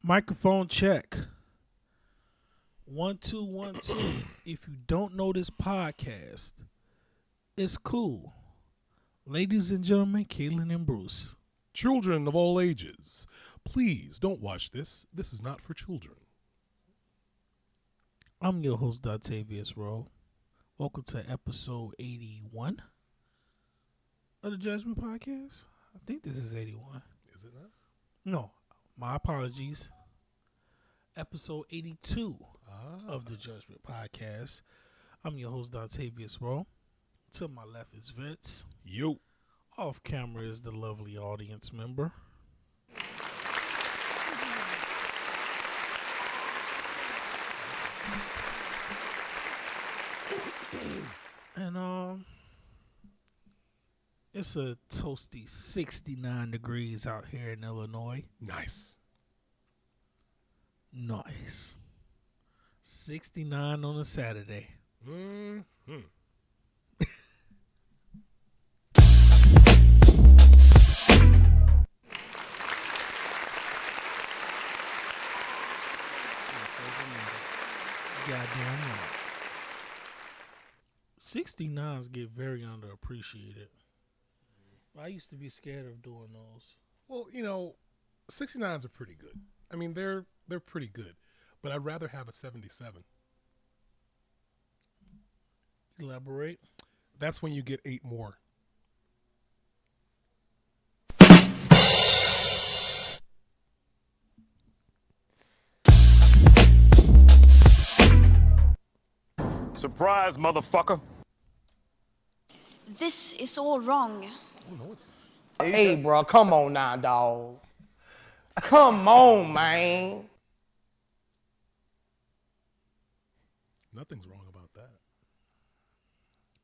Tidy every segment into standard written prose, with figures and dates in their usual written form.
Microphone check. 1 2 1 2. If you don't know this podcast, it's cool. Ladies and gentlemen, Caitlin and Bruce. Children of all ages, please don't watch this. This is not for children. I'm your host, Octavius Rowe. Welcome to episode 81 of the Judgment Podcast. I think this is 81. Is it not? No, my apologies. Episode 82 of the Judgment Podcast. I'm your host, Octavius Rowe. To my left is Vince. Yo. Off camera is the lovely audience member. And it's a toasty 69 degrees out here in Illinois. Nice. 69 on a Saturday. Mm-hmm. Goddamn right. 69s get very underappreciated. I used to be scared of doing those. Well, 69s are pretty good. I mean, they're pretty good. But I'd rather have a 77. Elaborate. That's when you get 8 more. Surprise, motherfucker. This is all wrong. Oh, no, it's not. Hey, bro, come on now, dog. Come on, man. Nothing's wrong about that.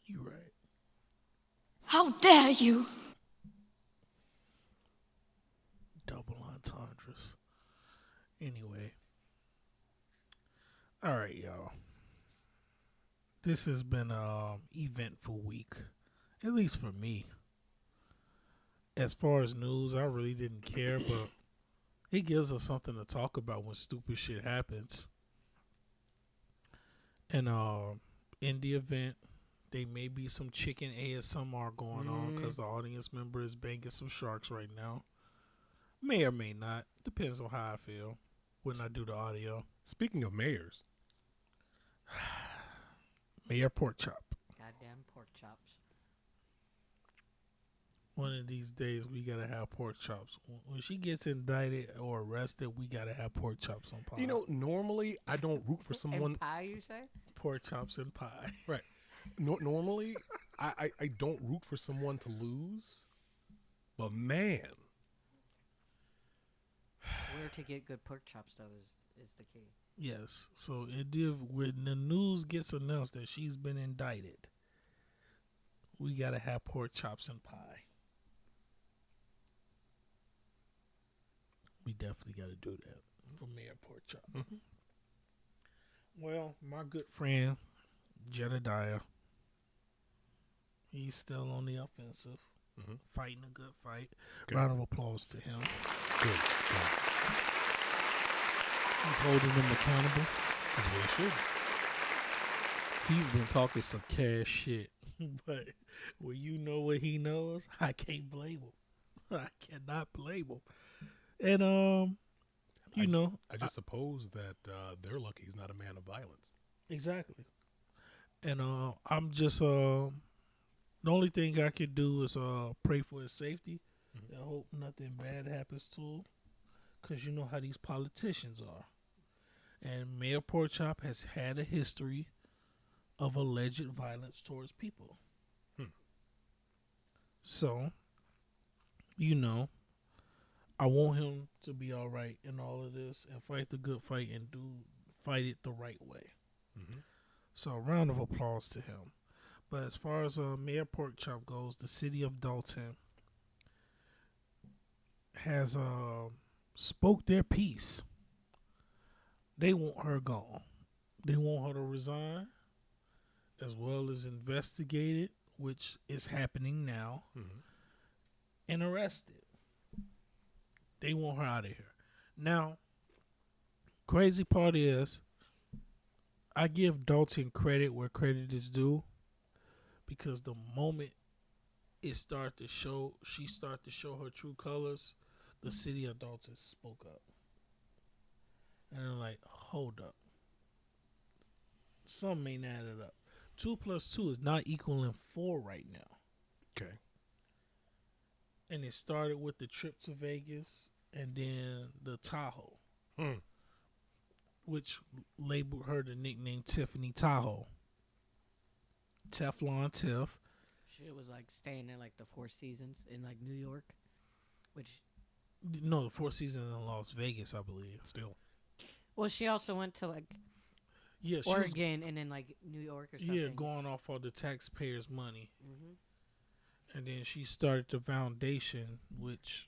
You right. How dare you? Double entendres. Anyway. All right, y'all. This has been an eventful week, at least for me. As far as news, I really didn't care, but it gives us something to talk about when stupid shit happens. And in the event, there may be some chicken ASMR going on because the audience member is banging some sharks right now. May or may not. Depends on how I feel when I do the audio. Speaking of mayors. Mayor Porkchop. Goddamn pork chops. One of these days, we gotta have pork chops. When she gets indicted or arrested, we gotta have pork chops on pie. Normally I don't root for someone. And pie, you say? Pork chops and pie. Right. Normally I don't root for someone to lose. But man. Where to get good pork chops, though, is the key. Yes. So it did when the news gets announced that she's been indicted. We gotta have pork chops and pie. We definitely gotta do that for Mayor Porkchop. Mm-hmm. Well, my good friend Jedediah, he's still on the offensive, fighting a good fight. Good. Round of applause to him. Good. He's holding them accountable. That's what it should. He's been talking some cash shit, but when you know what he knows, I can't blame him. I cannot blame him. And I just suppose that they're lucky he's not a man of violence. Exactly. And I'm just the only thing I can do is pray for his safety. I hope nothing bad happens to him, because you know how these politicians are. And Mayor Porkchop has had a history of alleged violence towards people. So, I want him to be all right in all of this and fight the good fight and fight it the right way. So, a round of applause to him. But as far as Mayor Porkchop goes, the city of Dalton has spoke their piece. They want her gone. They want her to resign, as well as investigated, which is happening now, and arrested. They want her out of here. Now, crazy part is, I give Dalton credit where credit is due, because the moment she started to show her true colors, the city of Dalton spoke up. And I'm like, hold up. Something ain't added up. 2 plus 2 is not equaling 4 right now. Okay. And it started with the trip to Vegas and then the Tahoe, which labeled her the nickname Tiffany Tahoe. Teflon Tiff. She was like staying in like the Four Seasons in like New York, which. No, the Four Seasons in Las Vegas, I believe. Still. Well, she also went to like Yeah, Oregon and then like New York or something. Yeah, going off all the taxpayers' money. Mm-hmm. And then she started the foundation, which,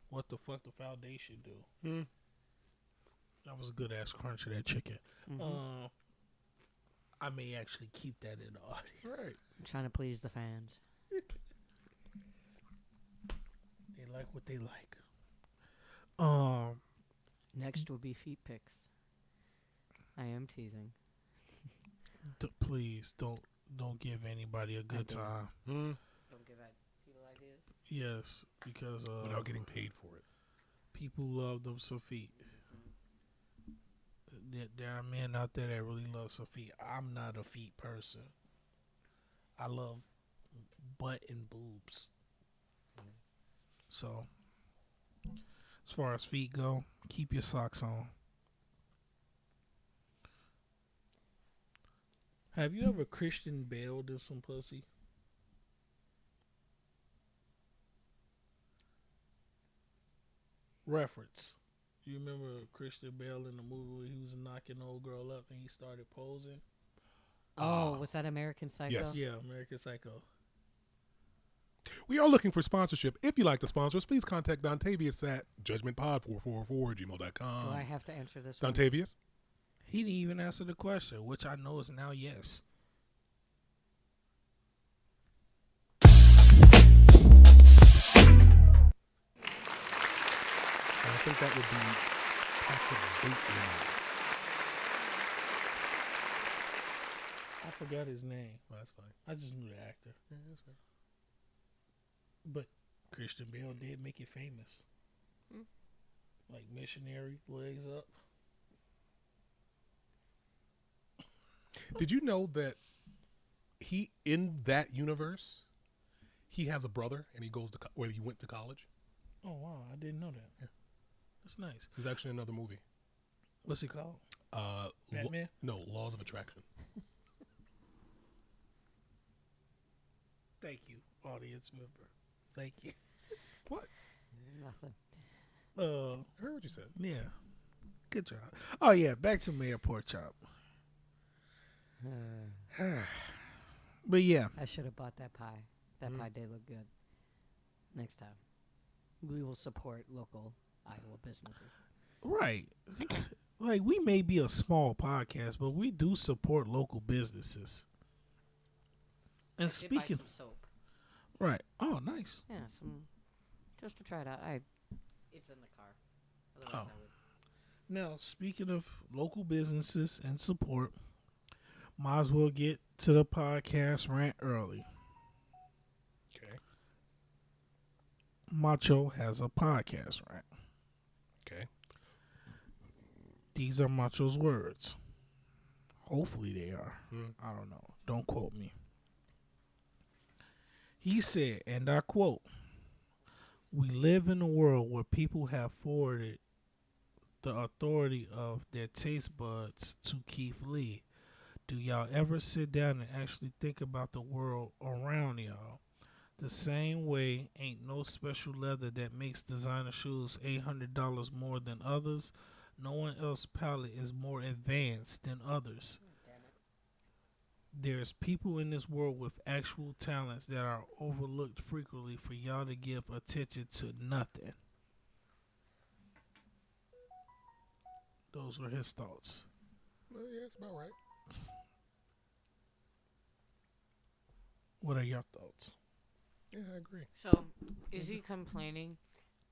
what the fuck the foundation do? That was a good ass crunch of that chicken. Mm-hmm. I may actually keep that in the audio. Right. I'm trying to please the fans. They like what they like. Next will be feet pics. I am teasing. Please don't give anybody a good time. Don't give people ideas. Yes, because without getting paid for it. People love them some feet. There are men out there that really love some feet. I'm not a feet person. I love butt and boobs. So, as far as feet go, keep your socks on. Have you ever Christian Bale did some pussy? Reference. You remember Christian Bale in the movie where he was knocking the old girl up and he started posing? Oh, was that American Psycho? Yes. Yeah, American Psycho. We are looking for sponsorship. If you like to sponsor us, please contact Dontavius at judgmentpod444@gmail.com. Do I have to answer this one? Dontavius? He didn't even answer the question, which I know is now yes. I think that would be Patrick Bateman. I forgot his name. Well, that's fine. I just knew the actor. Yeah, that's fine. But Christian Bale did make it famous. Like missionary, legs up. Did you know that he, in that universe, he has a brother and he goes to, he went to college? Oh, wow. I didn't know that. Yeah. That's nice. There's actually another movie. What's it called? Batman? No, Laws of Attraction. Thank you, audience member. Thank you. What? Nothing. I heard what you said. Yeah. Good job. Oh, yeah. Back to Mayor Porkchop. But yeah. I should have bought that pie. That pie did look good. Next time, we will support local Iowa businesses. Right. Like, we may be a small podcast, but we do support local businesses. And I did buy speaking, some soap. right. Oh, nice. Yeah, some just to try it out. It's in the car. Otherwise, I would. Now, speaking of local businesses and support, might as well get to the podcast rant early. Okay. Macho has a podcast rant. Okay. These are Macho's words. Hopefully they are. I don't know. Don't quote me. He said, and I quote, "We live in a world where people have forwarded the authority of their taste buds to Keith Lee. Do y'all ever sit down and actually think about the world around y'all? The same way ain't no special leather that makes designer shoes $800 more than others. No one else's palate is more advanced than others. There's people in this world with actual talents that are overlooked frequently for y'all to give attention to nothing." Those were his thoughts. Well, yeah, that's about right. What are your thoughts? Yeah, I agree. So, is he complaining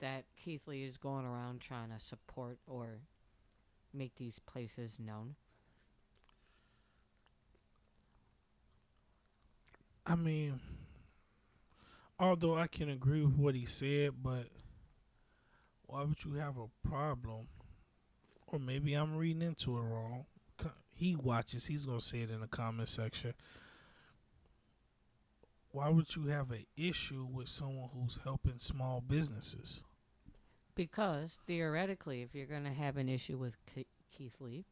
that Keith Lee is going around trying to support or make these places known? I mean, although I can agree with what he said, but why would you have a problem? Or maybe I'm reading into it wrong. He watches. He's going to say it in the comment section. Why would you have an issue with someone who's helping small businesses? Because, theoretically, if you're going to have an issue with Keith Lee,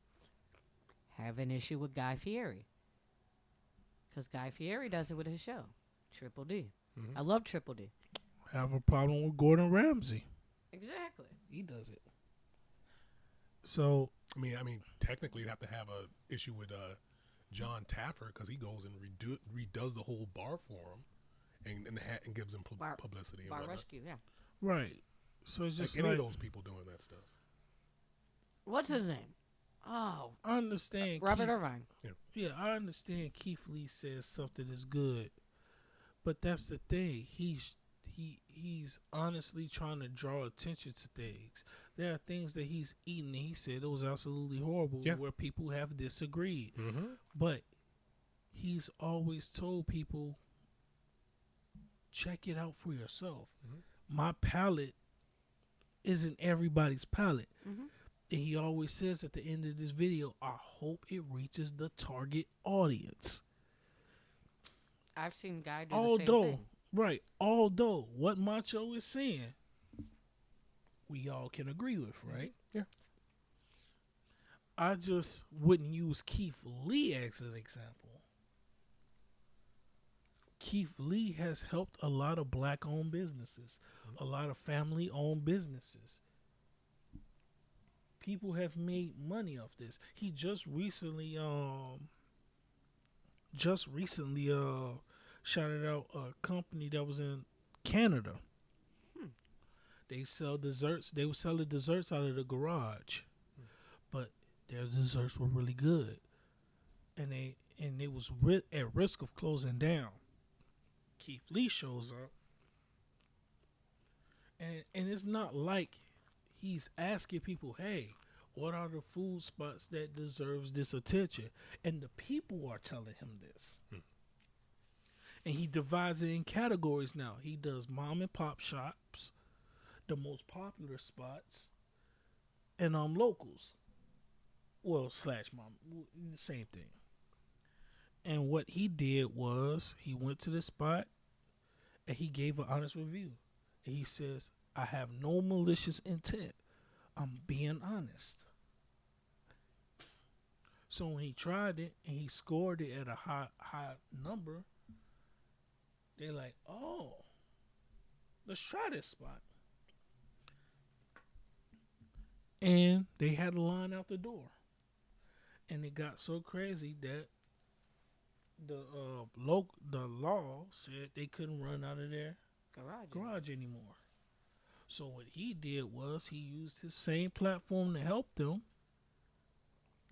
have an issue with Guy Fieri. Because Guy Fieri does it with his show, Triple D. I love Triple D. Have a problem with Gordon Ramsay. Exactly. He does it. So, I mean, technically, you'd have to have a issue with John Taffer because he goes and redoes the whole bar for him and gives him publicity. Bar and Rescue, yeah. right. So it's just any of those people doing that stuff. What's his name? Oh. I understand. Robert Irvine. Yeah, I understand Keith Lee says something is good. But that's the thing. He's honestly trying to draw attention to things. There are things that he's eating and he said it was absolutely horrible where people have disagreed. But he's always told people, check it out for yourself. My palate isn't everybody's palate. And he always says at the end of this video, I hope it reaches the target audience. I've seen Guy do the same thing. Right. Although what Macho is saying, we all can agree with, right? Yeah. I just wouldn't use Keith Lee as an example. Keith Lee has helped a lot of black-owned businesses, a lot of family-owned businesses. People have made money off this. He just recently shouted out a company that was in Canada. They sell desserts. They were selling desserts out of the garage, but their desserts were really good, and it was at risk of closing down. Keith Lee shows up, and it's not like he's asking people, "Hey, what are the food spots that deserves this attention?" And the people are telling him this. And he divides it in categories now. He does mom and pop shops, the most popular spots, and locals. Well, / mom, the same thing. And what he did was he went to the spot and he gave an honest review. And he says, I have no malicious intent. I'm being honest. So when he tried it and he scored it at a high number, they're like, oh, let's try this spot. And they had a line out the door. And it got so crazy that the law said they couldn't run out of their garage anymore. So what he did was he used his same platform to help them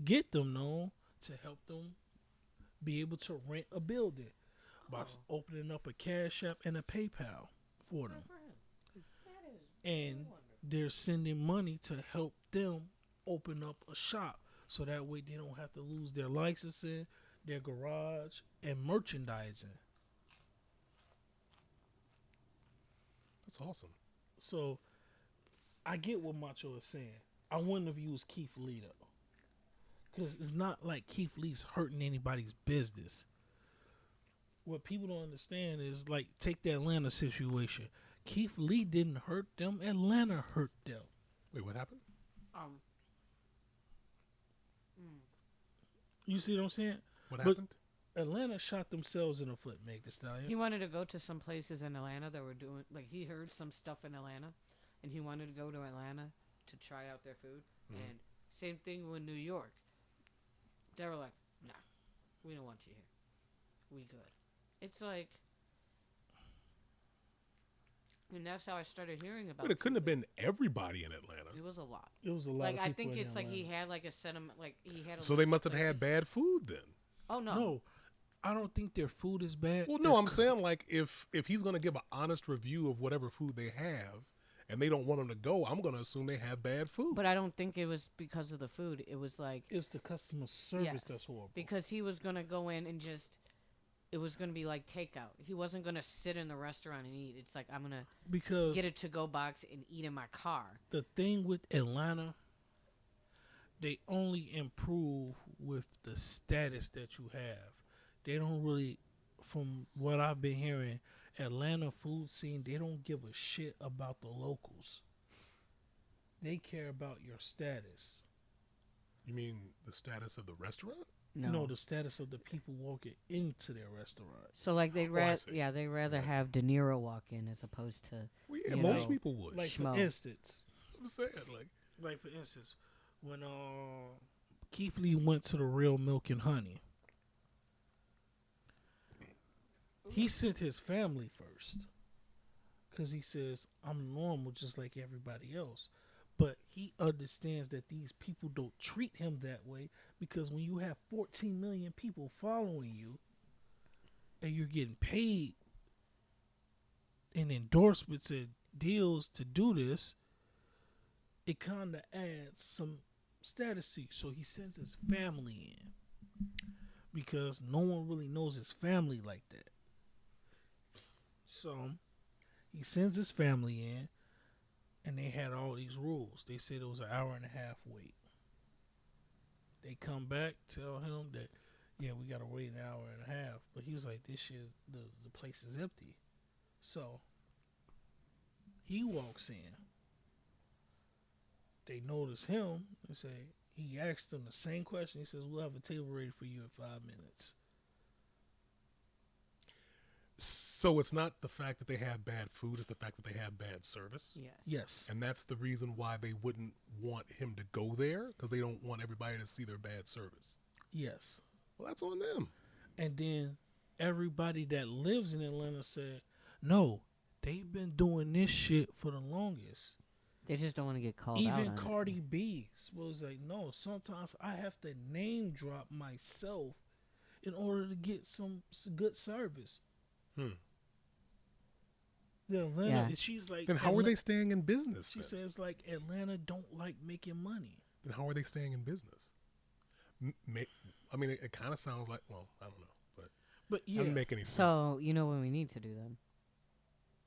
get them known, to help them be able to rent a building by opening up a Cash App and a PayPal for them. And they're sending money to help them open up a shop so that way they don't have to lose their licensing, their garage, and merchandising. That's awesome. So I get what Macho is saying. I wouldn't have used Keith Lee though. Because it's not like Keith Lee's hurting anybody's business. What people don't understand is, like, take the Atlanta situation. Keith Lee didn't hurt them. Atlanta hurt them. Wait, what happened? You see what I'm saying? What happened? Atlanta shot themselves in the foot, Meg Thee Stallion. He wanted to go to some places in Atlanta that were doing, like, he heard some stuff in Atlanta, and he wanted to go to Atlanta to try out their food. And same thing with New York. They were like, nah, we don't want you here. We good. It's like, and that's how I started hearing about. But it couldn't have been everybody in Atlanta. It was a lot. It was a lot. Like, of I people think in it's like Atlanta. he had like a sentiment, like he had. So they must have had bad food then. Oh no. No, I don't think their food is bad. Well, no, I'm saying like if he's gonna give an honest review of whatever food they have, and they don't want them to go, I'm gonna assume they have bad food. But I don't think it was because of the food. It was like it's the customer service yes, that's horrible. because he was gonna go in and just. It was gonna be like takeout. He wasn't gonna sit in the restaurant and eat. It's like I'm gonna get a to-go box and eat in my car. The thing with Atlanta, they only improve with the status that you have. They don't really, from what I've been hearing, Atlanta food scene, they don't give a shit about the locals. They care about your status. You mean the status of the restaurant? No, the status of the people walking into their restaurant. So like they'd see. they'd rather have De Niro walk in as opposed to Well, yeah, you most know, people would. Like Schmo. for instance, I'm saying like for instance, when Keith Lee went to the Real Milk and Honey, he sent his family first because he says I'm normal just like everybody else. But he understands that these people don't treat him that way because when you have 14 million people following you and you're getting paid in endorsements and deals to do this, it kind of adds some status to you. So he sends his family in because no one really knows his family like that. So he sends his family in. And they had all these rules. They said it was an hour and a half wait. They come back, tell him that, yeah, we got to wait an hour and a half. But he was like, this shit, the place is empty. So he walks in. They notice him and say, he asked them the same question. He says, we'll have a table ready for you in 5 minutes. So it's not the fact that they have bad food, it's the fact that they have bad service. yes. Yes. And that's the reason why they wouldn't want him to go there, because they don't want everybody to see their bad service. Yes. Well, that's on them. And then everybody that lives in Atlanta said, no, they've been doing this shit for the longest. They just don't want to get called out. Even on Cardi B was like, no, sometimes I have to name drop myself in order to get some good service. The Atlanta, she's like. Then how are they staying in business? She says like Atlanta don't like making money. Then how are they staying in business? I mean, it kind of sounds like. Well, I don't know, but yeah, doesn't make any sense. So you know what we need to do then?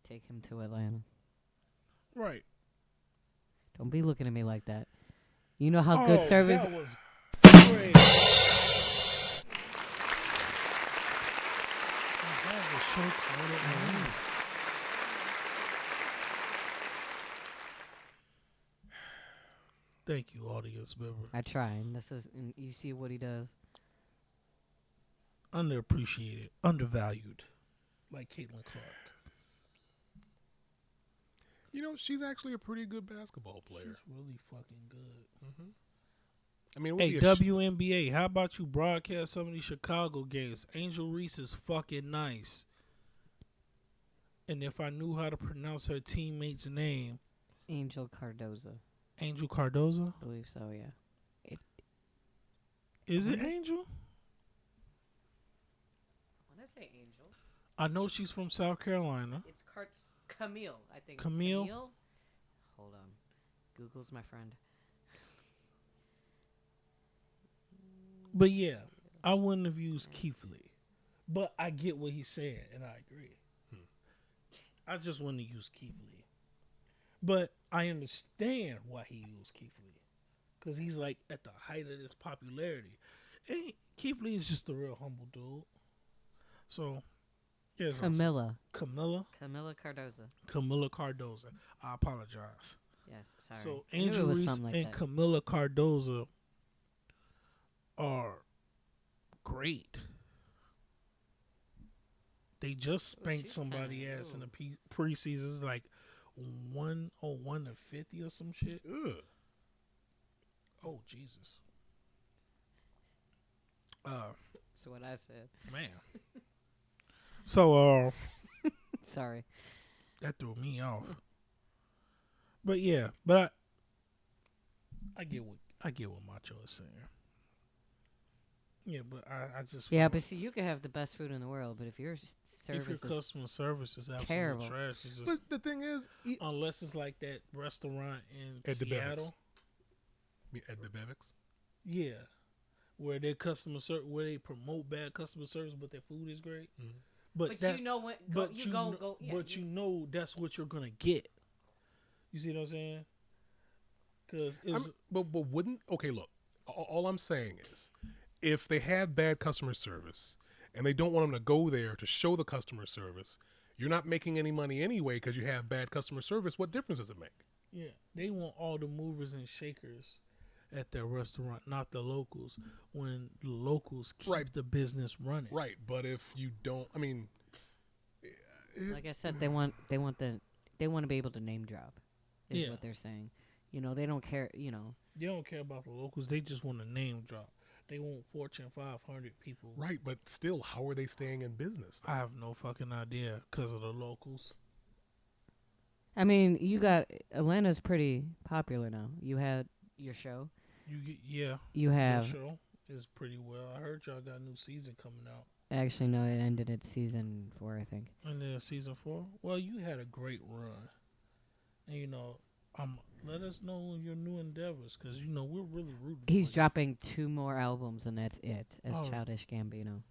Take him to Atlanta. Right. Don't be looking at me like that. You know how good service. That was great. Thank you, audience member. I tried. This is you see what he does. Underappreciated, undervalued, like Caitlin Clark. You know, she's actually a pretty good basketball player. She's really fucking good. Mm-hmm. I mean, hey, WNBA, how about you broadcast some of these Chicago games? Angel Reese is fucking nice. And if I knew how to pronounce her teammate's name. Angel Cardoza. Angel Cardoza? I believe so, yeah. Is it Angel? When I say Angel. I know she's from South Carolina. It's Camille, I think. Camille? Hold on. Google's my friend. But yeah, I wouldn't have used Keith Lee. But I get what he's saying, and I agree. I just wouldn't have used Keith Lee. But I understand why he used Keith Lee. Because he's like at the height of his popularity. And Keith Lee is just a real humble dude. So, yeah. Camilla Cardoza. Camilla Cardoza. I apologize. Yes, sorry. So, Angel Reese and that. Camilla Cardoza are great. They just spanked somebody ass in the preseason. It's like 101 to 50 or some shit. Ugh. Oh, Jesus. That's what I said. Man. So, sorry. That threw me off. But yeah, but I get what Macho is saying. Yeah, but I just Yeah, feel but see, you can have the best food in the world, but if your if service your is customer service is absolute terrible. trash, it's just But the thing is, unless it's like that restaurant in At the Seattle, at the Bevics. yeah, where their customer service, where they promote bad customer service, but their food is great. Mhm. But that, you know when but you you go know, go. Yeah, but you know that's what you're gonna get. You see what I'm saying? Because it's But wouldn't look. All I'm saying is, if they have bad customer service and they don't want them to go there to show the customer service, you're not making any money anyway because you have bad customer service. What difference does it make? yeah, they want all the movers and shakers at their restaurant, not the locals. When the locals keep Right. the business running, Right, but if you don't, I mean, like I said, they want to be able to name drop. Is Yeah. what they're saying. You know, they don't care. You know, They don't care about the locals. They just want a name drop. They want Fortune 500 people. right, but still, how are they staying in business? I have no fucking idea because of the locals. I mean, you got Atlanta's pretty popular now. You had your show. You get You You your have show is pretty well. I heard y'all got a new season coming out. actually no, it ended at season 4, I think. And then season 4. Well, you had a great run, and let us know your new endeavors because we're really rooting. He's for you. dropping 2 more albums, and that's it. As Oh. Childish Gambino,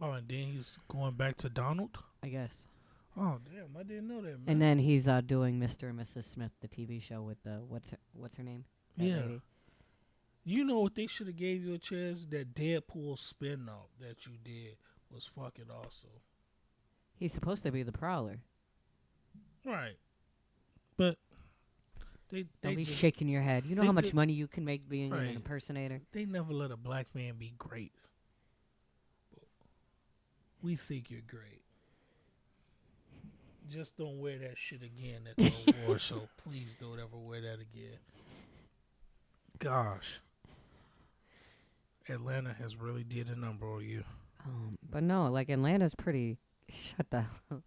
Oh, and then he's going back to Donald. I guess. Oh damn, I didn't know that, man. And then he's doing Mr. and Mrs. Smith, the TV show with what's her name? That Yeah. lady. You know what they should have gave you a chance? That Deadpool spin-off that you did was fucking awesome. He's supposed to be the Prowler. Right. But they Don't be just, shaking your head. You know they how much ju- money you can make being an Right. impersonator? they never let a black man be great. We think you're great. Just don't wear that shit again at the award show. Please don't ever wear that again. Gosh. Atlanta has really did a number on you. But no, like Atlanta's pretty. Shut the hell.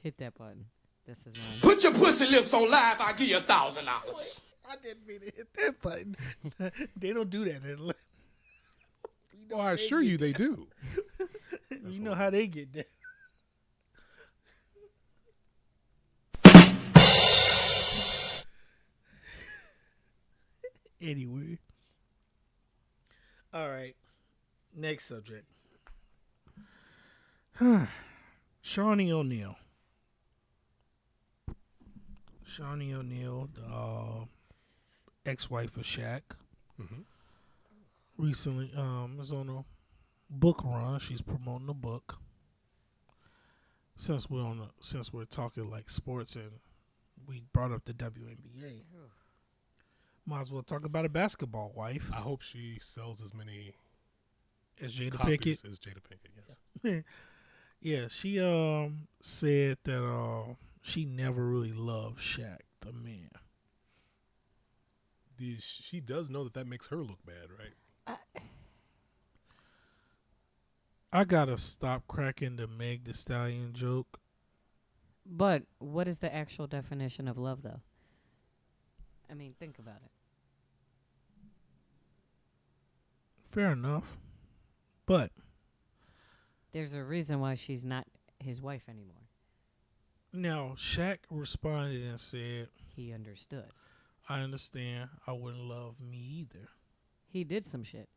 Hit that button. This is mine. Put your pussy lips on live, I'll give you $1,000. I didn't mean to hit that button. They don't do that in Atlanta. Well, I assure you they do. You know how they get there. Anyway. All right. Next subject. Shawnee O'Neal. Shawnee O'Neal, the ex-wife of Shaq, recently is on a book run. She's promoting a book. Since we're talking like sports and we brought up the WNBA, might as well talk about a basketball wife I hope she sells as many as Jada copies Pinkett. as Jada Pinkett. Yes. Yeah, she said that she never really loved Shaq, the man. She does know that makes her look bad, right? I gotta stop cracking the Meg Thee Stallion joke. But what is the actual definition of love, though? I mean, think about it. Fair enough, but There's a reason why she's not his wife anymore. now Shaq responded and said, He understood. I understand. I wouldn't love me either. He did some shit.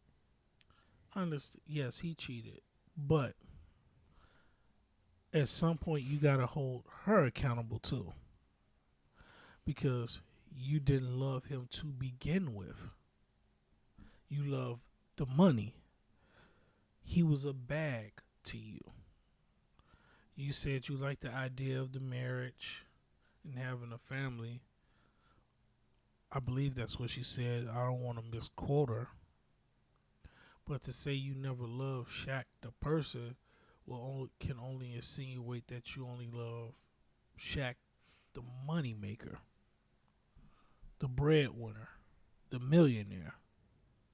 I understand. Yes, he cheated. But at some point, you got to hold her accountable too. Because you didn't love him to begin with. You loved the money. He was a bag to you. You said you liked the idea of the marriage and having a family. I believe that's what she said. I don't want to misquote her. But to say you never loved Shaq the person can only insinuate that you only love Shaq the money maker, the breadwinner, the millionaire.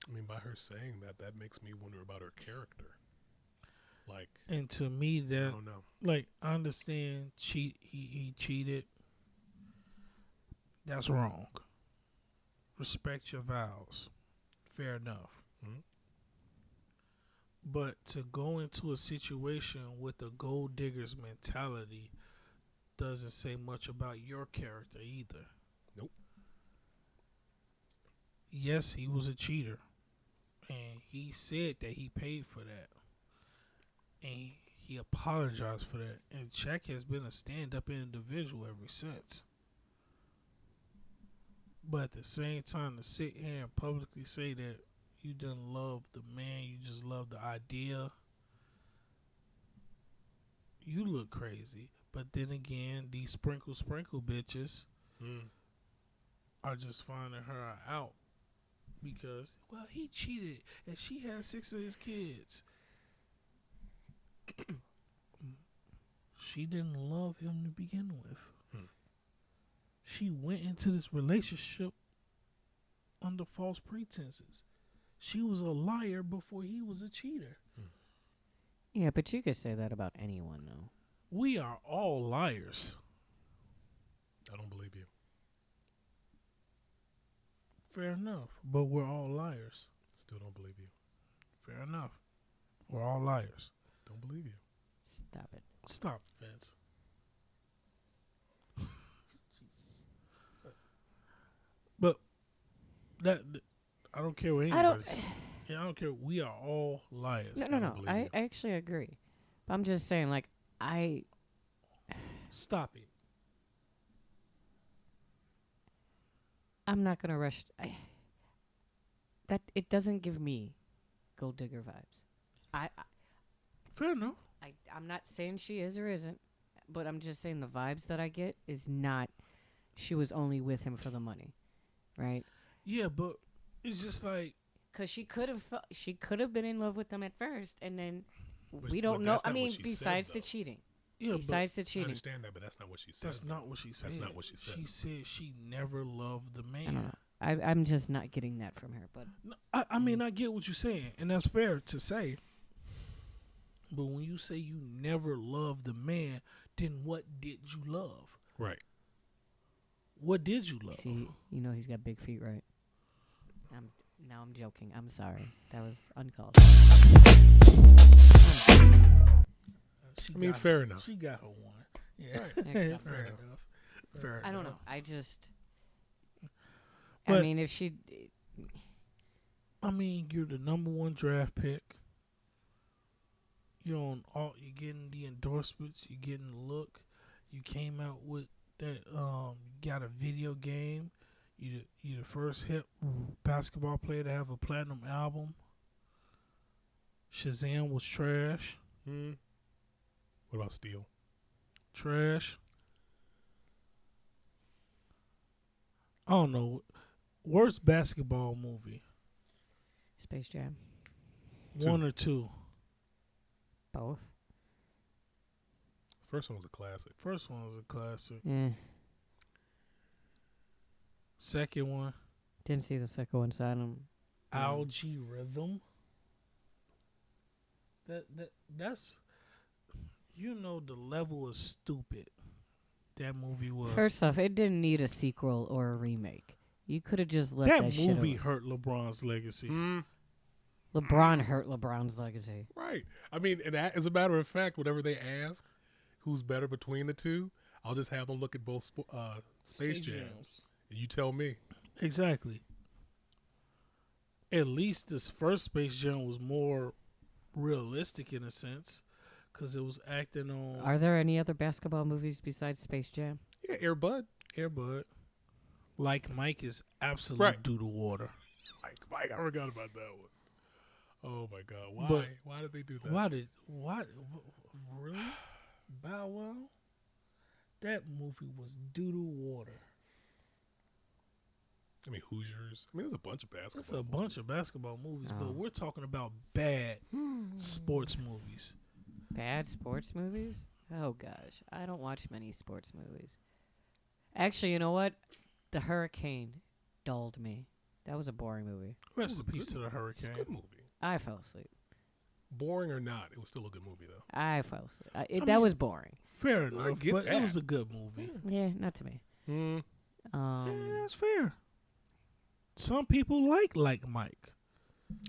I mean, by her saying that makes me wonder about her character. Like, And to me, I that don't know. like I understand he cheated. That's wrong. respect your vows. Fair enough. Mhm. But to go into a situation with a gold digger's mentality doesn't say much about your character either. Nope. Yes, he was a cheater. And he said that he paid for that. And he apologized for that. And Shaq has been a stand-up individual ever since. But at the same time, to sit here and publicly say that you didn't love the man, you just love the idea, you look crazy. But then again, these sprinkle bitches are just finding her out because, well, he cheated and she had 6 of his kids. She didn't love him to begin with. She went into this relationship under false pretenses. She was a liar before he was a cheater. Yeah, but you could say that about anyone, though. We are all liars. I don't believe you. Fair enough. But we're all liars. Still don't believe you. Fair enough. We're all liars. Don't believe you. Stop it. Stop, Vince. But that I don't care what anybody says. Yeah, I don't care. We are all liars. No. I actually agree. But I'm just saying, like, Stop it. I'm not gonna rush. That it doesn't give me gold digger vibes. Fair enough. I'm not saying she is or isn't, but I'm just saying the vibes that I get is not. She was only with him for the money, right? Yeah, but it's just like, Because she could have been in love with him at first, and then But- we but don't know. that's I not what mean, she said, besides the though. cheating. yeah, Besides the I cheating. understand that, but that's not what she said. that's not what she said. That's not what she said. She said she never loved the I don't man. know. I'm just not getting that from her. But No, I mean, I get what you're saying, and that's fair to say. But when you say you never loved the man, then what did you love? Right. What did you love? see, you know he's got big feet, right? Now I'm joking. I'm sorry. That was uncalled. She I mean, got fair her- enough. She got her one. Yeah, Yeah, fair fair enough. enough. Fair I don't know. enough. I But- mean, if she. I mean, you're the number 1 draft pick. You're getting the endorsements. You're getting the look. You came out with that. You got a video game. You're the first hip basketball player to have a platinum album. Shazam was trash. What about Steel? Trash. I don't know. Worst basketball movie. Space Jam. 1 or 2. Both. First one was a classic. First one was a classic. Yeah. Second one, Didn't see the second one, so I don't. Algae Rhythm. That's the level of stupid that movie was. First off, it didn't need a sequel or a remake. You could have just let that that shit movie alone. hurt LeBron's legacy. LeBron hurt LeBron's legacy. Right. I mean, and as a matter of fact, whenever they ask who's better between the two, I'll just have them look at both Space Jams. And you tell me. Exactly. At least this first Space Jam was more realistic in a sense, because it was acting on Are there any other basketball movies besides Space Jam? Yeah, Air Bud. Air Bud. Like Mike is absolute Right. due to water. Mike, I forgot about that one. Oh my God! Why? But Why did they do that? Why really? Bow Wow? That movie was due to water. I mean, Hoosiers. I mean, there's a bunch of basketball. It's a bunch of basketball movies, Oh. but we're talking about bad sports movies. Bad sports movies? Oh gosh, I don't watch many sports movies. Actually, you know what? The Hurricane dulled me. That was a boring movie. Rest in It was a peace good to the It's a Hurricane. good movie. I fell asleep. Boring or not, it was still a good movie though. I fell asleep. I That mean- was boring. Fair I enough, get but that. it was a good movie. Yeah, not to me. Hmm. Yeah, that's fair. some people like Mike.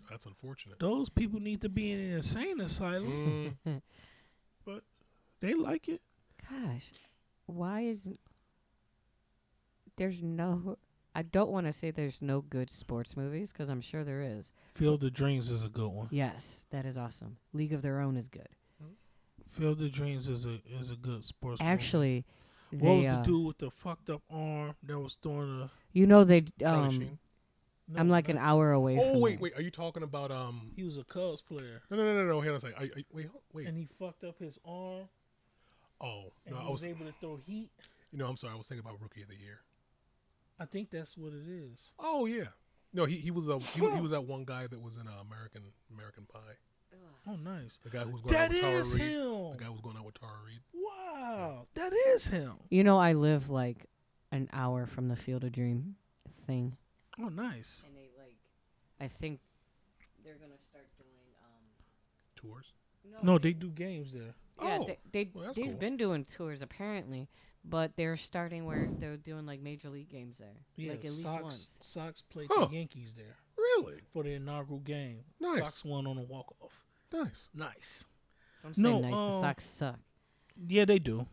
That's unfortunate. Those people need to be in an insane asylum, but they like it. Gosh, why isn't there's no? I don't want to say there's no good sports movies because I'm sure there is. Field of Dreams is a good one. Yes, that is awesome. League of Their Own is good. Field of Dreams is a good sports movie. Actually, What was the dude with the fucked up arm that was throwing a... You know they Charlie Sheen. No, I'm like an hour away from Oh wait, it. wait. Are you talking about He was a Cubs player. No. Hang on a second. Wait. And he fucked up his arm. Oh And no, he I was. able to throw heat. I'm sorry. I was thinking about Rookie of the Year. I think that's what it is. Oh yeah. No, he was he was that one guy that was in American Pie. Oh, nice. The guy who was going That out with Tara is Reid. him. The guy who was going out with Tara Reid. Wow. That is him. You know, I live like an hour from the Field of Dream thing. Oh, nice. And they I think they're gonna start doing Tours. No, they do games there. Yeah, Oh, they've well, that's cool. been doing tours apparently, but they're starting where they're doing like major league games there, Yeah, like at least once. Sox played Huh. the Yankees there Really? for the inaugural game. Nice. Sox won on a walk-off. Nice. Nice. Don't say No, nice. The Sox suck. Yeah, they do.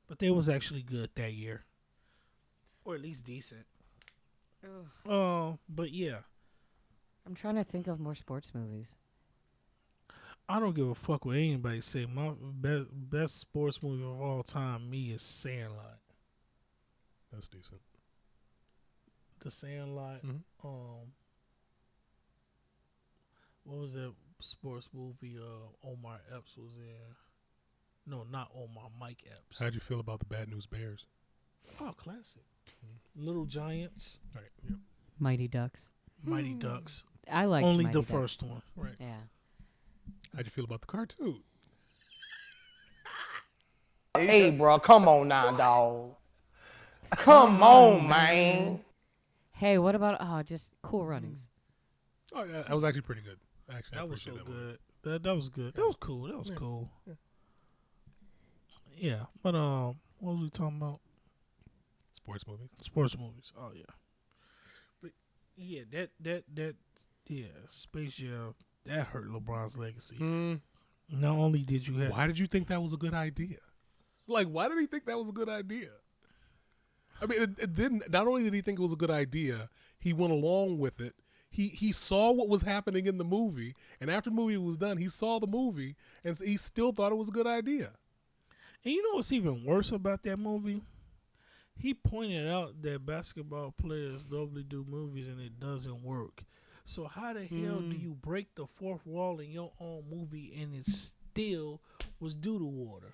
But they was actually good that year. Or at least decent. But yeah. I'm trying to think of more sports movies. I don't give a fuck what anybody say. My best sports movie of all time, me, is Sandlot. That's decent. The Sandlot. What was that sports movie Omar Epps was in? No, not Omar, Mike Epps. How'd you feel about the Bad News Bears? Oh, classic. Little Giants, Right. Yep. Mighty Ducks. Mighty Ducks. I like Only Mighty the Ducks. first one. Right. Yeah. How'd you feel about the cartoon? Hey, bro, come on now, dog. Come on, man. Hey, what about just Cool Runnings? Oh, yeah, that was actually pretty good. Actually, I That was so appreciate that movie. good. That was good. That was cool. That was cool. Yeah. But what was we talking about? Sports movies. Sports movies. Oh yeah. But yeah, that Space Jam, that hurt LeBron's legacy. Not only did you have Why did you think that was a good idea? Like, why did he think that was a good idea? I mean, it didn't. Not only did he think it was a good idea, he went along with it. He saw what was happening in the movie, and after the movie was done, he saw the movie, and he still thought it was a good idea. And you know what's even worse about that movie? He pointed out that basketball players normally do movies and it doesn't work. So how the hell do you break the fourth wall in your own movie and it still was due to water?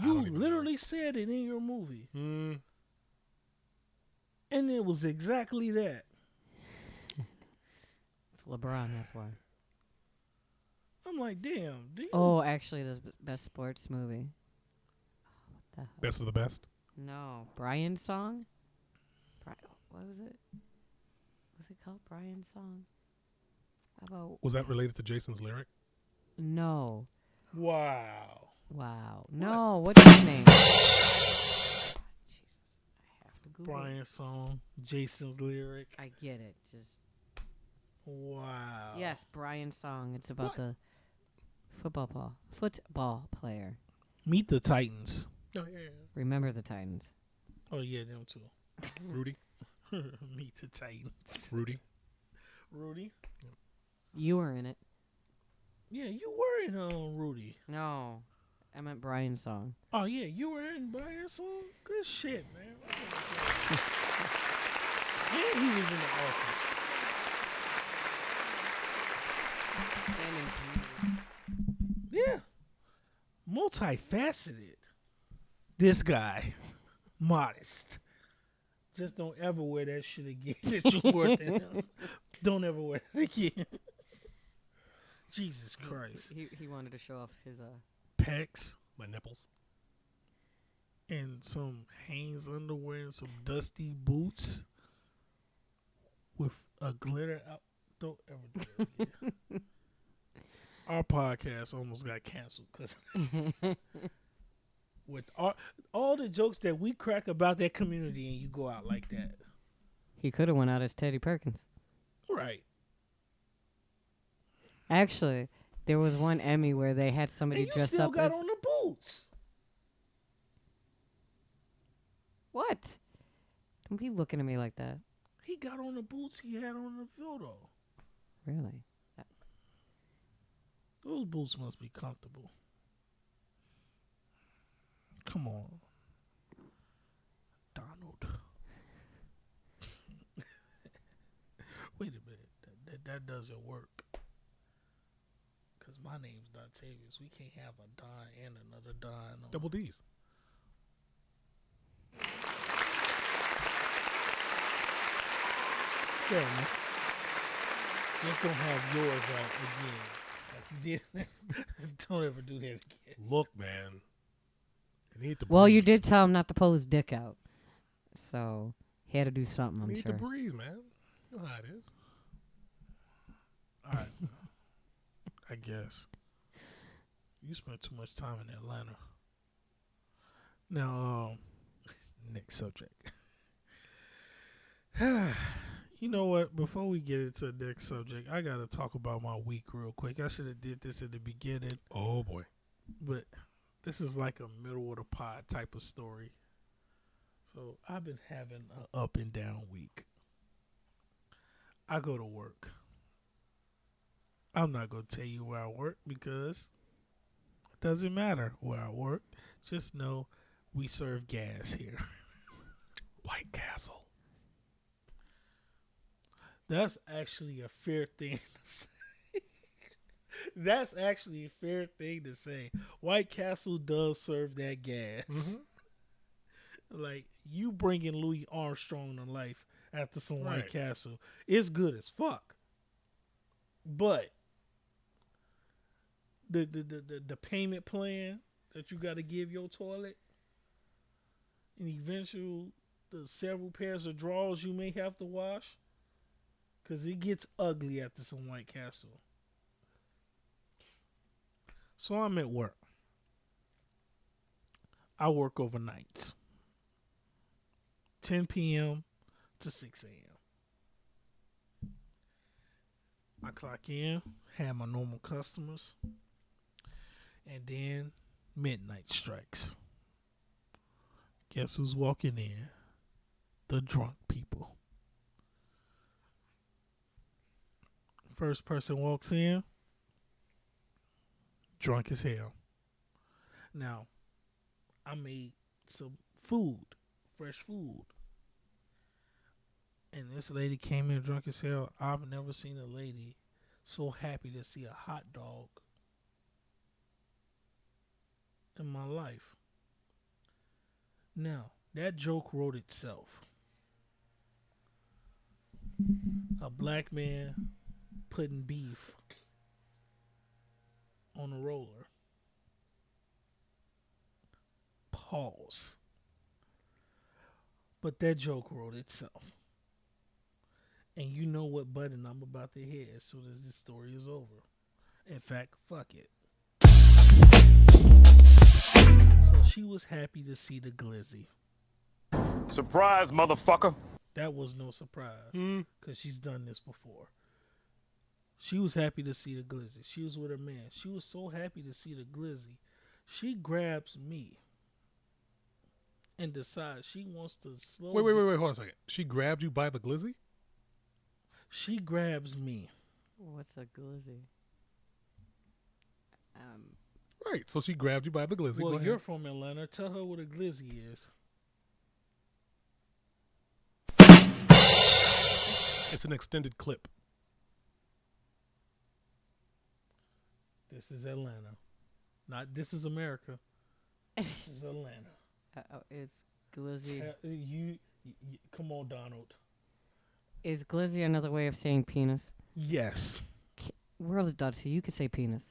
You literally said it in your movie. And it was exactly that. It's LeBron, that's why. I'm like, damn. Oh, actually, the best sports movie. What the hell? Best of the best. No, Brian's song. What was it? Was it called Brian's song? How about? Was that related to Jason's lyric? No. Wow. Wow. No. What's his name? Jesus, I have to Google. Brian's song, Jason's lyric. I get it. Just. Wow. Yes, Brian's song. It's about the football player. Meet the Titans. Oh yeah. Remember the Titans. Oh yeah, them too. Rudy. Meet the Titans. Rudy. You were in it. Yeah, you were in Rudy. No, I meant Brian's song. Oh yeah, you were in Brian's song. Good shit, man. And he was in the office. Yeah. Multifaceted. This guy. Modest. Just don't ever wear that shit again that you wore to him. Don't ever wear it again. Jesus Christ. He wanted to show off his Pecs My nipples. and some Hanes underwear and some dusty boots with a glitter out. Don't ever do that again. Our podcast almost got canceled because With all the jokes that we crack about that community, and you go out like that, He could have went out as Teddy Perkins. right? Actually, there was one Emmy where they had somebody And you dress still up got as on the boots. what? Don't be looking at me like that. He got on the boots he had on the photo. Really? Those boots must be comfortable. Come on, Donald. Wait a minute. That doesn't work. Because my name's Dontavius. We can't have a Don and another Don. Double D's. Fair enough. Just don't have yours out again. Like you did. Don't ever do that again. Look, man. I need to Well, breathe. you did tell him not to pull his dick out, so he had to do something. I I'm need sure. to breathe, man. You know how it is. All right. I guess. You spent too much time in Atlanta. Now, next subject. You know what? Before we get into the next subject, I got to talk about my week real quick. I should have did this in the beginning, Oh, boy. but this is like a middle of the pod type of story. So I've been having an up and down week. I go to work. I'm not going to tell you where I work because it doesn't matter where I work. Just know we serve gas here. White Castle. That's actually a fair thing to say. That's actually a fair thing to say. White Castle does serve that gas. Mm-hmm. Like, you bringing Louis Armstrong to life after some Right. White Castle. It's good as fuck. But the payment plan that you got to give your toilet and eventual the several pairs of drawers you may have to wash, because it gets ugly after some White Castle. So I'm at work. I work overnights. 10 p.m. to 6 a.m. I clock in, have my normal customers, and then midnight strikes. Guess who's walking in? The drunk people. First person walks in, drunk as hell. Now, I made some food, fresh food. And this lady came in drunk as hell. I've never seen a lady so happy to see a hot dog in my life. Now, that joke wrote itself. A black man putting beef on a roller. Pause. But that joke wrote itself. And you know what button I'm about to hit as soon as this story is over. In fact, fuck it. So she was happy to see the glizzy. Surprise, motherfucker. That was no surprise because she's done this before. She was happy to see the glizzy. She was with her man. She was so happy to see the glizzy. She grabs me and decides she wants to slow. Wait, hold on a second. She grabbed you by the glizzy? She grabs me. What's a glizzy? Right, so she grabbed you by the glizzy. Well, Go you're ahead. from Atlanta. Tell her what a glizzy is. It's an extended clip. This is Atlanta. Not this is America. This is Atlanta. Is glizzy You come on, Donald. is glizzy another way of saying penis? Yes. World of Dutch, you could say penis.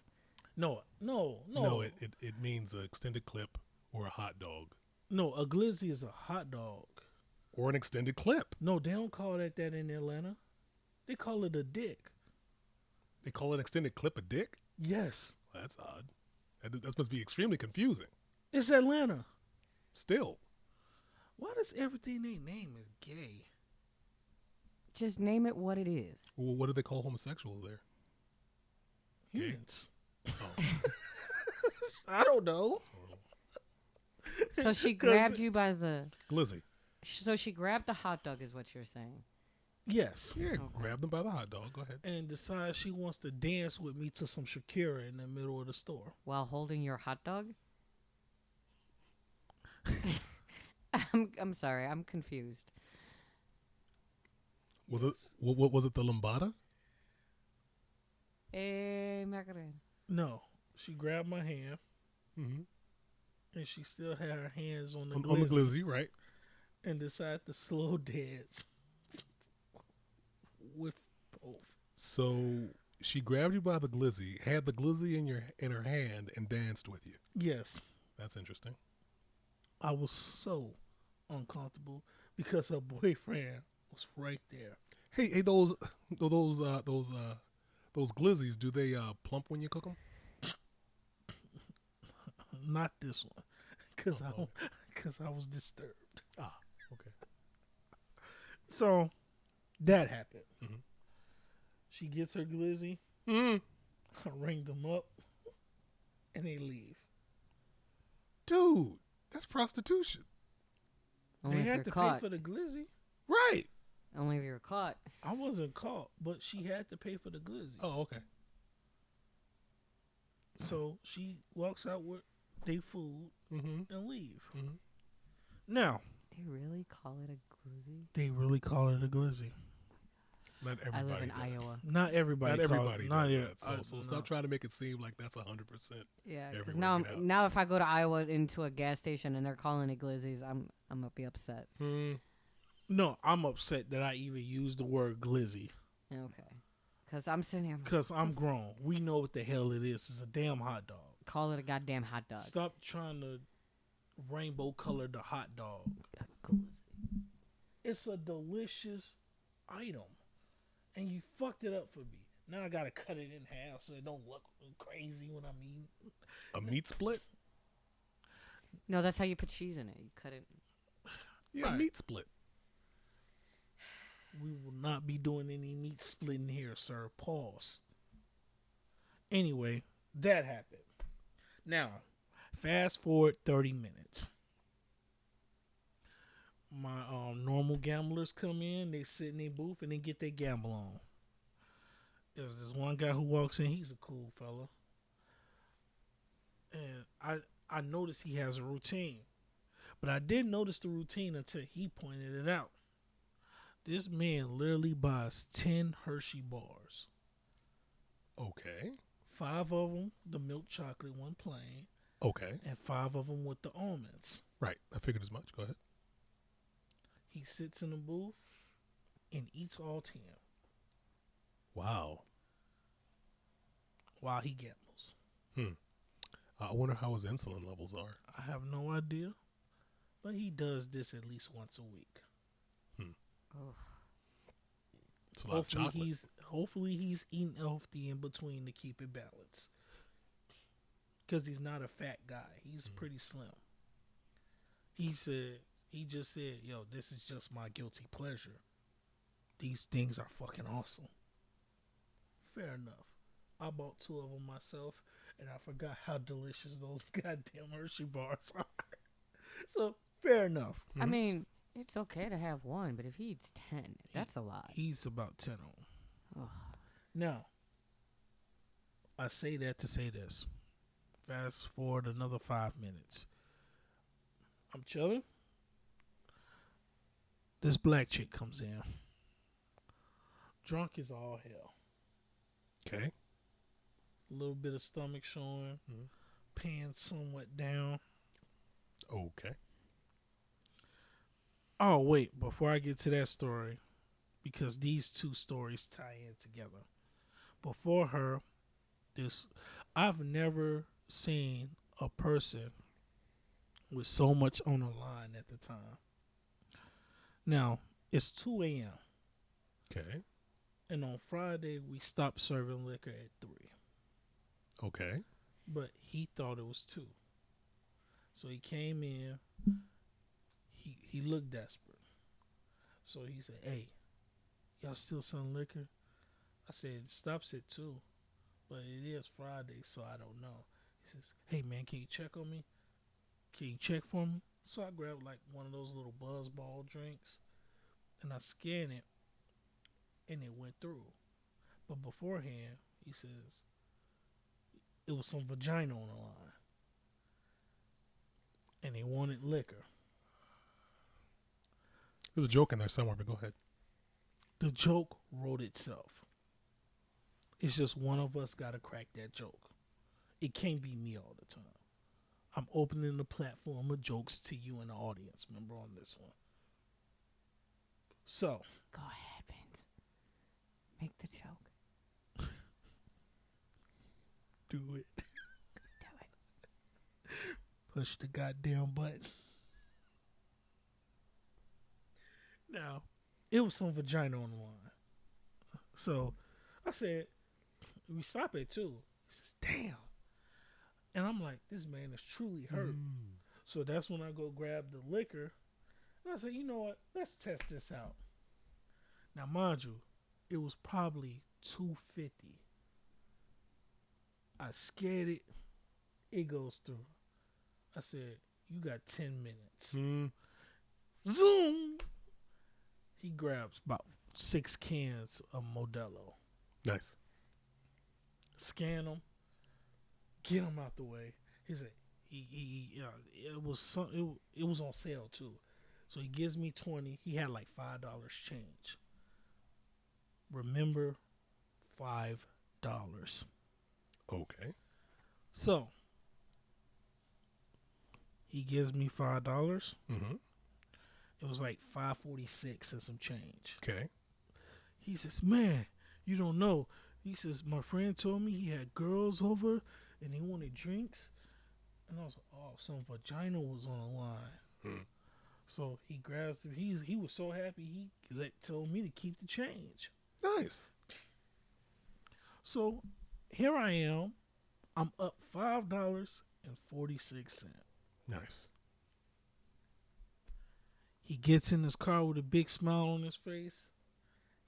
No. No, it means an extended clip or a hot dog. No, a glizzy is a hot dog. Or an extended clip. No, they don't call it that in Atlanta. They call it a dick. They call an extended clip a dick? Yes. Well, that's odd. That must be extremely confusing. It's Atlanta. Still. Why does everything they name is gay? Just name it what it is. Well, what do they call homosexuals there? Gay? Humans. Oh. I don't know. So she grabbed you by the. Glizzy. So she grabbed the hot dog, is what you're saying. Yes. Yeah, grab them by the hot dog. Go ahead. And decides she wants to dance with me to some Shakira in the middle of the store. While holding your hot dog? I'm sorry, I'm confused. Was it what was it, the lambada? Macarena. No. She grabbed my hand Mm-hmm. and she still had her hands on the On glizzy, the glizzy, right? and decided to slow dance with both. So she grabbed you by the glizzy, had the glizzy in her hand, and danced with you. Yes. That's interesting. I was so uncomfortable because her boyfriend was right there. Hey, those glizzies, do they plump when you cook them? Not this one, because I was disturbed. Ah, okay. So that happened. Mhm. She gets her glizzy, Mm. I ring them up, and they leave. Dude, that's prostitution. Only they if had you're to caught. pay for the glizzy. Right. Only if you're caught. I wasn't caught, but she had to pay for the glizzy. Oh, okay. So she walks out with their food Mm-hmm. and leave. Mm-hmm. Now, They really call it a glizzy? they really call it a glizzy. Not I everybody. live in does. Iowa. Not everybody. Not call everybody it, does not that. e- So no. stop trying to make it seem like that's 100%. Yeah, because Everywhere, get out. now if I go to Iowa into a gas station and they're calling it glizzies, I'm gonna be upset. No, I'm upset that I even used the word glizzy Okay, because I'm sitting here. because I'm grown. We know what the hell it is. It's a damn hot dog. Call it a goddamn hot dog. Stop trying to rainbow color the hot dog. A glizzy. It's a delicious item, and you fucked it up for me. Now I gotta cut it in half so it don't look crazy when I mean. A meat split? No, that's how you put cheese in it. You cut it. Yeah, Right. meat split. We will not be doing any meat splitting here, sir. Pause. Anyway, that happened. Now, fast forward 30 minutes. My normal gamblers come in, they sit in their booth, and they get their gamble on. There's this one guy who walks in, he's a cool fella. And I noticed he has a routine. But I didn't notice the routine until he pointed it out. This man literally buys 10 Hershey bars. Okay. 5 of them, the milk chocolate one plain, Okay. and 5 of them with the almonds. Right. I figured as much. Go ahead. He sits in the booth and eats all 10 Wow. while he gambles. I wonder how his insulin levels are. I have no idea, but he does this at least once a week. Oh, It's a lot of chocolate. Hopefully he's eating healthy in between to keep it balanced. Because he's not a fat guy. He's pretty slim. He just said, yo, this is just my guilty pleasure. These things are fucking awesome. Fair enough. I bought 2 of them myself, and I forgot how delicious those goddamn Hershey bars are. So, fair enough. I mean, it's okay to have one, but if he eats 10, that's a lot. He's about 10 on. Ugh. Now, I say that to say this. Fast forward another 5 minutes. I'm chilling. This black chick comes in. Drunk as all hell. Okay. A little bit of stomach showing. Pants somewhat down. Okay. Oh, wait. Before I get to that story, because these 2 stories tie in together. Before her, I've never seen a person with so much on the line at the time. Now, it's 2 a.m. Okay. And on Friday, we stopped serving liquor at 3. Okay. But he thought it was 2. So he came in. He looked desperate. So he said, "Hey, y'all still selling liquor?" I said, "It stops at 2, but it is Friday, so I don't know." He says, "Hey man, can you check on me? Can you check for me?" So I grabbed like one of those little buzzball drinks and I scanned it and it went through. But beforehand, he says it was some vagina on the line and they wanted liquor. There's a joke in there somewhere, but go ahead. The joke wrote itself. It's just one of us got to crack that joke. It can't be me all the time. I'm opening the platform of jokes to you and the audience member on this one. So. Go ahead, Vince. Make the joke. Do it. Do it. Push the goddamn button. Now, it was some vagina on the line. So, I said, we stop at 2. He says, damn. And I'm like, this man is truly hurt. So that's when I go grab the liquor. And I said, you know what? Let's test this out. Now, mind you, it was probably $2.50. I scared it. It goes through. I said, you got 10 minutes. Zoom. He grabs about 6 cans of Modelo. Nice. Scan them. Get them out the way. He said, it was on sale too. So he gives me 20. He had like $5 change. Remember, $5. Okay. So he gives me $5. Mm-hmm. It was like $5.46 and some change. Okay. He says, man, you don't know. He says, my friend told me he had girls over and they wanted drinks. And I was like, oh, some vagina was on the line. So he grabs it. He was so happy he told me to keep the change. Nice. So here I am. I'm up $5.46. Nice. He gets in his car with a big smile on his face.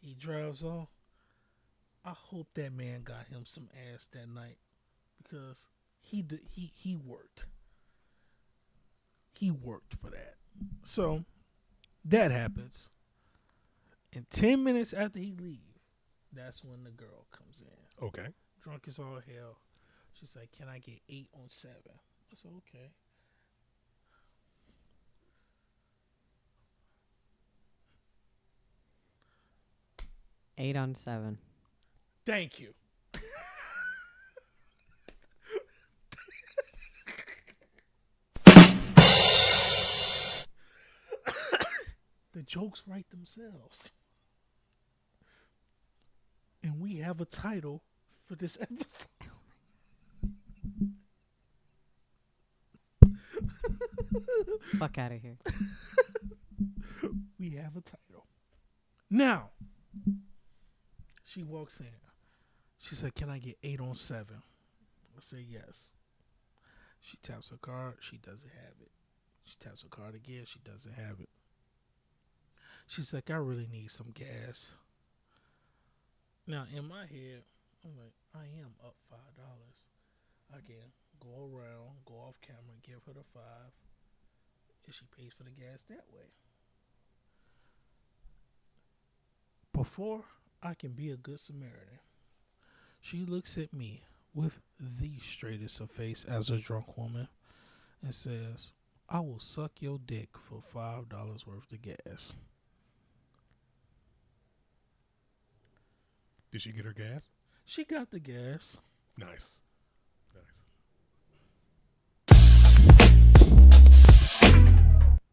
He drives off. I hope that man got him some ass that night because he worked. He worked for that. So that happens. And 10 minutes after he leaves, that's when the girl comes in. Okay. Drunk as all hell. She's like, can I get 8 on 7? I said, okay. Eight on 7. Thank you. The jokes write themselves. And we have a title for this episode. Fuck out of here. We have a title. Now, she walks in. She said, can I get 8 on 7? I say yes. She taps her card. She doesn't have it. She taps her card again. She doesn't have it. She's like, I really need some gas. Now, in my head, I'm like, I am up $5. I can go around, go off camera, give her the 5, and she pays for the gas that way. Before I can be a good Samaritan, she looks at me with the straightest of face as a drunk woman and says, I will suck your dick for $5 worth of gas. Did she get her gas? She got the gas. Nice. Nice.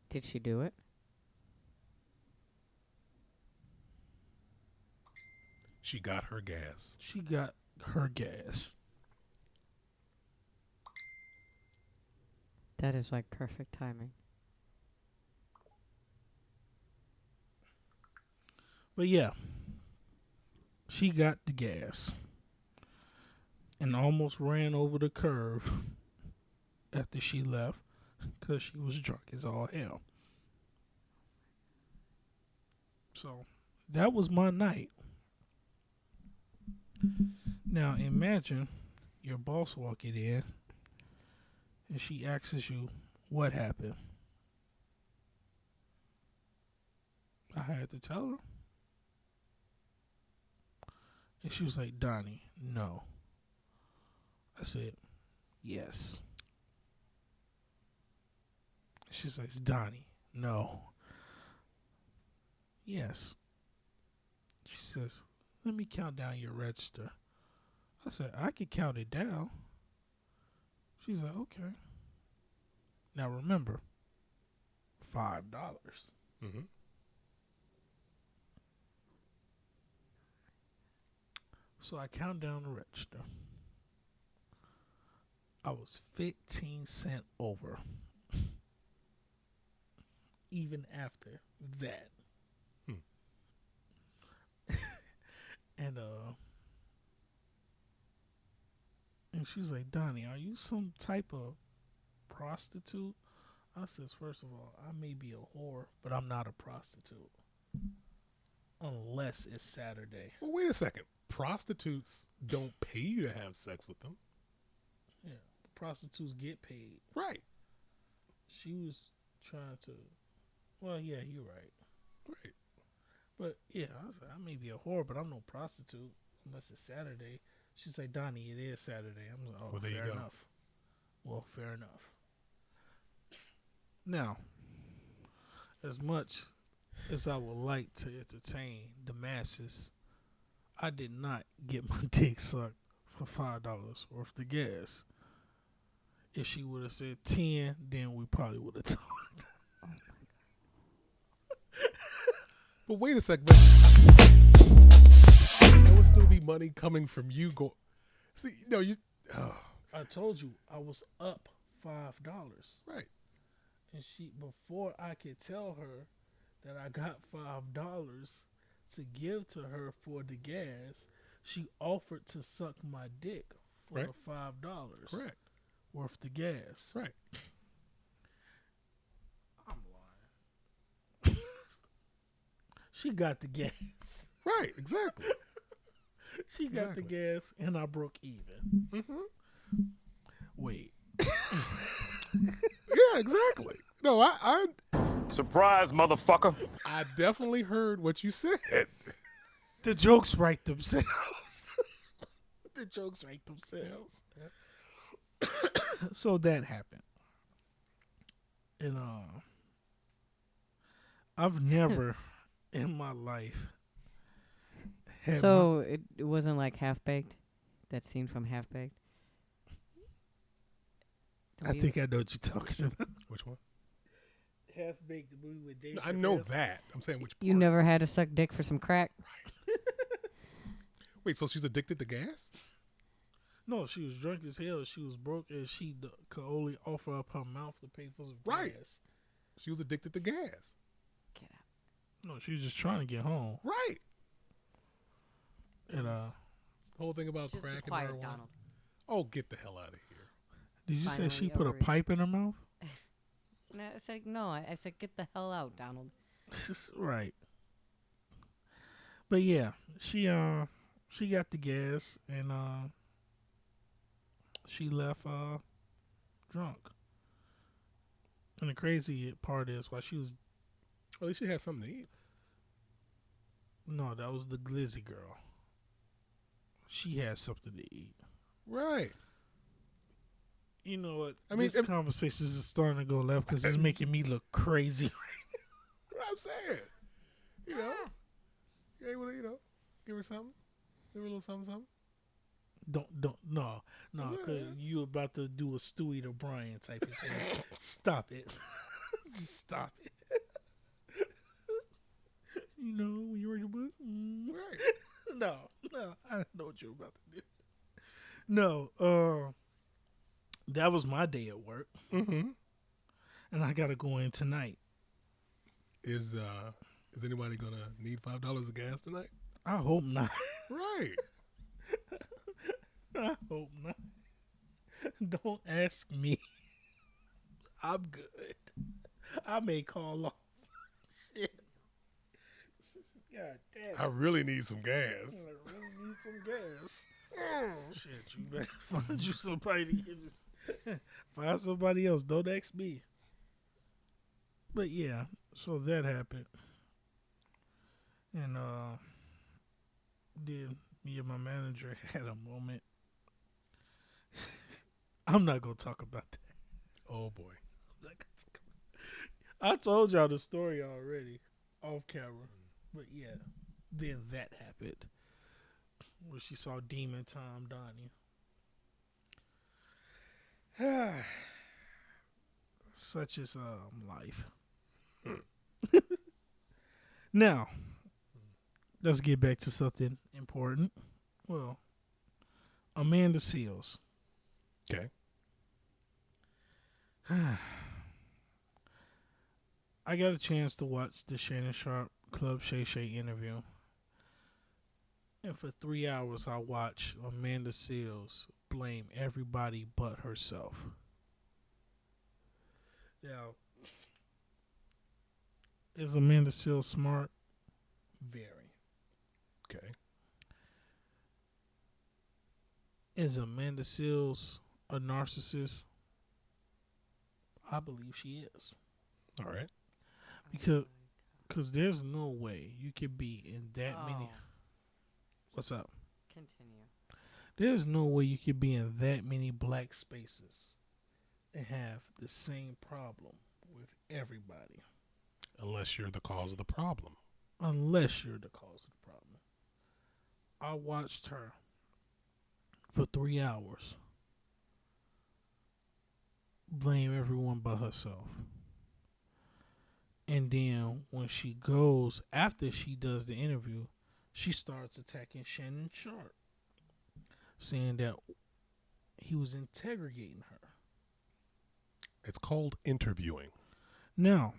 Did she do it? She got her gas. She got her gas. That is like perfect timing. But yeah, she got the gas and almost ran over the curve after she left. because she was drunk as all hell. So that was my night. Now imagine your boss walking in and she asks you what happened. I had to tell her. And she was like, Donnie, no. I said, yes. She says, Donnie, no. Yes. She says, let me count down your register. I said, I can count it down. She's like, okay. Now remember, $5. Mm-hmm. So I count down the register. I was 15 cents over. Even after that. And she's like, Donnie, are you some type of prostitute? I says, first of all, I may be a whore, but I'm not a prostitute. Unless it's Saturday. Well, wait a second. Prostitutes don't pay you to have sex with them. Yeah. Prostitutes get paid. Right. She was trying to, well, yeah, you're right. Right. But yeah, I was like, I may be a whore, but I'm no prostitute unless it's Saturday. She's like, Donnie, it is Saturday. I'm like, oh, Well, there you fair go. enough. Well, fair enough. Now, as much as I would like to entertain the masses, I did not get my dick sucked for $5 worth of gas. If she would have said 10, then we probably would have talked. But wait a second. There would still be money coming from you. See, no, you. Oh. I told you I was up $5. Right. And she, before I could tell her that I got $5 to give to her for the gas, she offered to suck my dick for Right. the $5 Correct. worth the gas. Right. I'm lying. She got the gas. Right. Exactly. She got the Exactly. gas, and I broke even. Mm-hmm. Wait. Yeah. Exactly. No, I Surprise, motherfucker. definitely heard what you said. The jokes write themselves. The jokes write themselves. So that happened. And I've never in my life had So it wasn't like Half Baked, that scene from Half Baked. I think I know what you're talking about. Which one? Half Baked, the movie with Dave No, I know that. I'm saying which part. You never had to suck dick for some crack. Wait, so she's addicted to gas? No, she was drunk as hell. She was broke, and she could only offer up her mouth to pay for some Right. gas. She was addicted to gas. Get out. No, she was just trying to get home. Right. And The whole thing about Just be crack and quiet, marijuana. Donald. Oh, get the hell out of here. did you say she Finally put a over it. pipe in her mouth? No, I said no. I said get the hell out, Donald. Right. But yeah, she got the gas and she left drunk. And the crazy part is while she was At least she had something to eat. no, that was the glizzy girl. She had something to eat. Right. You know what? I mean, this conversation is starting to go left because it's making me look crazy. What I'm saying. You know. You able to, give her something. Give her a little something, something. No, because you about to do a Stewie to Brian type of thing. Stop it. Just stop it. You know, when you read the book? Right. No, I know what you're about to do. No, that was my day at work. Mm-hmm. And I got to go in tonight. Is anybody gonna need $5 of gas tonight? I hope not. Right. I hope not. Don't ask me. I'm good. I may call off. Shit. God damn I it. really need some gas. I really need some gas. Shit, you better find you somebody to get this. Find somebody else. Don't ask me. But yeah, so that happened. And then me and my manager had a moment. I'm not gonna talk about that. Oh boy. I told y'all the story already off camera. But yeah, then that happened. Where she saw Demon Tom Donnie. Such is life. Now, let's get back to something important. Well, Amanda Seals. Okay. I got a chance to watch the Shannon Sharp Club Shay Shay interview. And for 3 hours, I watched Amanda Seals blame everybody but herself. Now, is Amanda Seals smart? Very. Okay. Is Amanda Seals a narcissist? I believe she is. All right. Because there's no way you could be in that many. What's up? Continue. There's no way you could be in that many black spaces and have the same problem with everybody. Unless you're the cause of the problem. Unless you're the cause of the problem. I watched her for 3 hours blame everyone but herself. And then when she goes, after she does the interview, she starts attacking Shannon Sharp, saying that he was interrogating her. It's called interviewing. Now,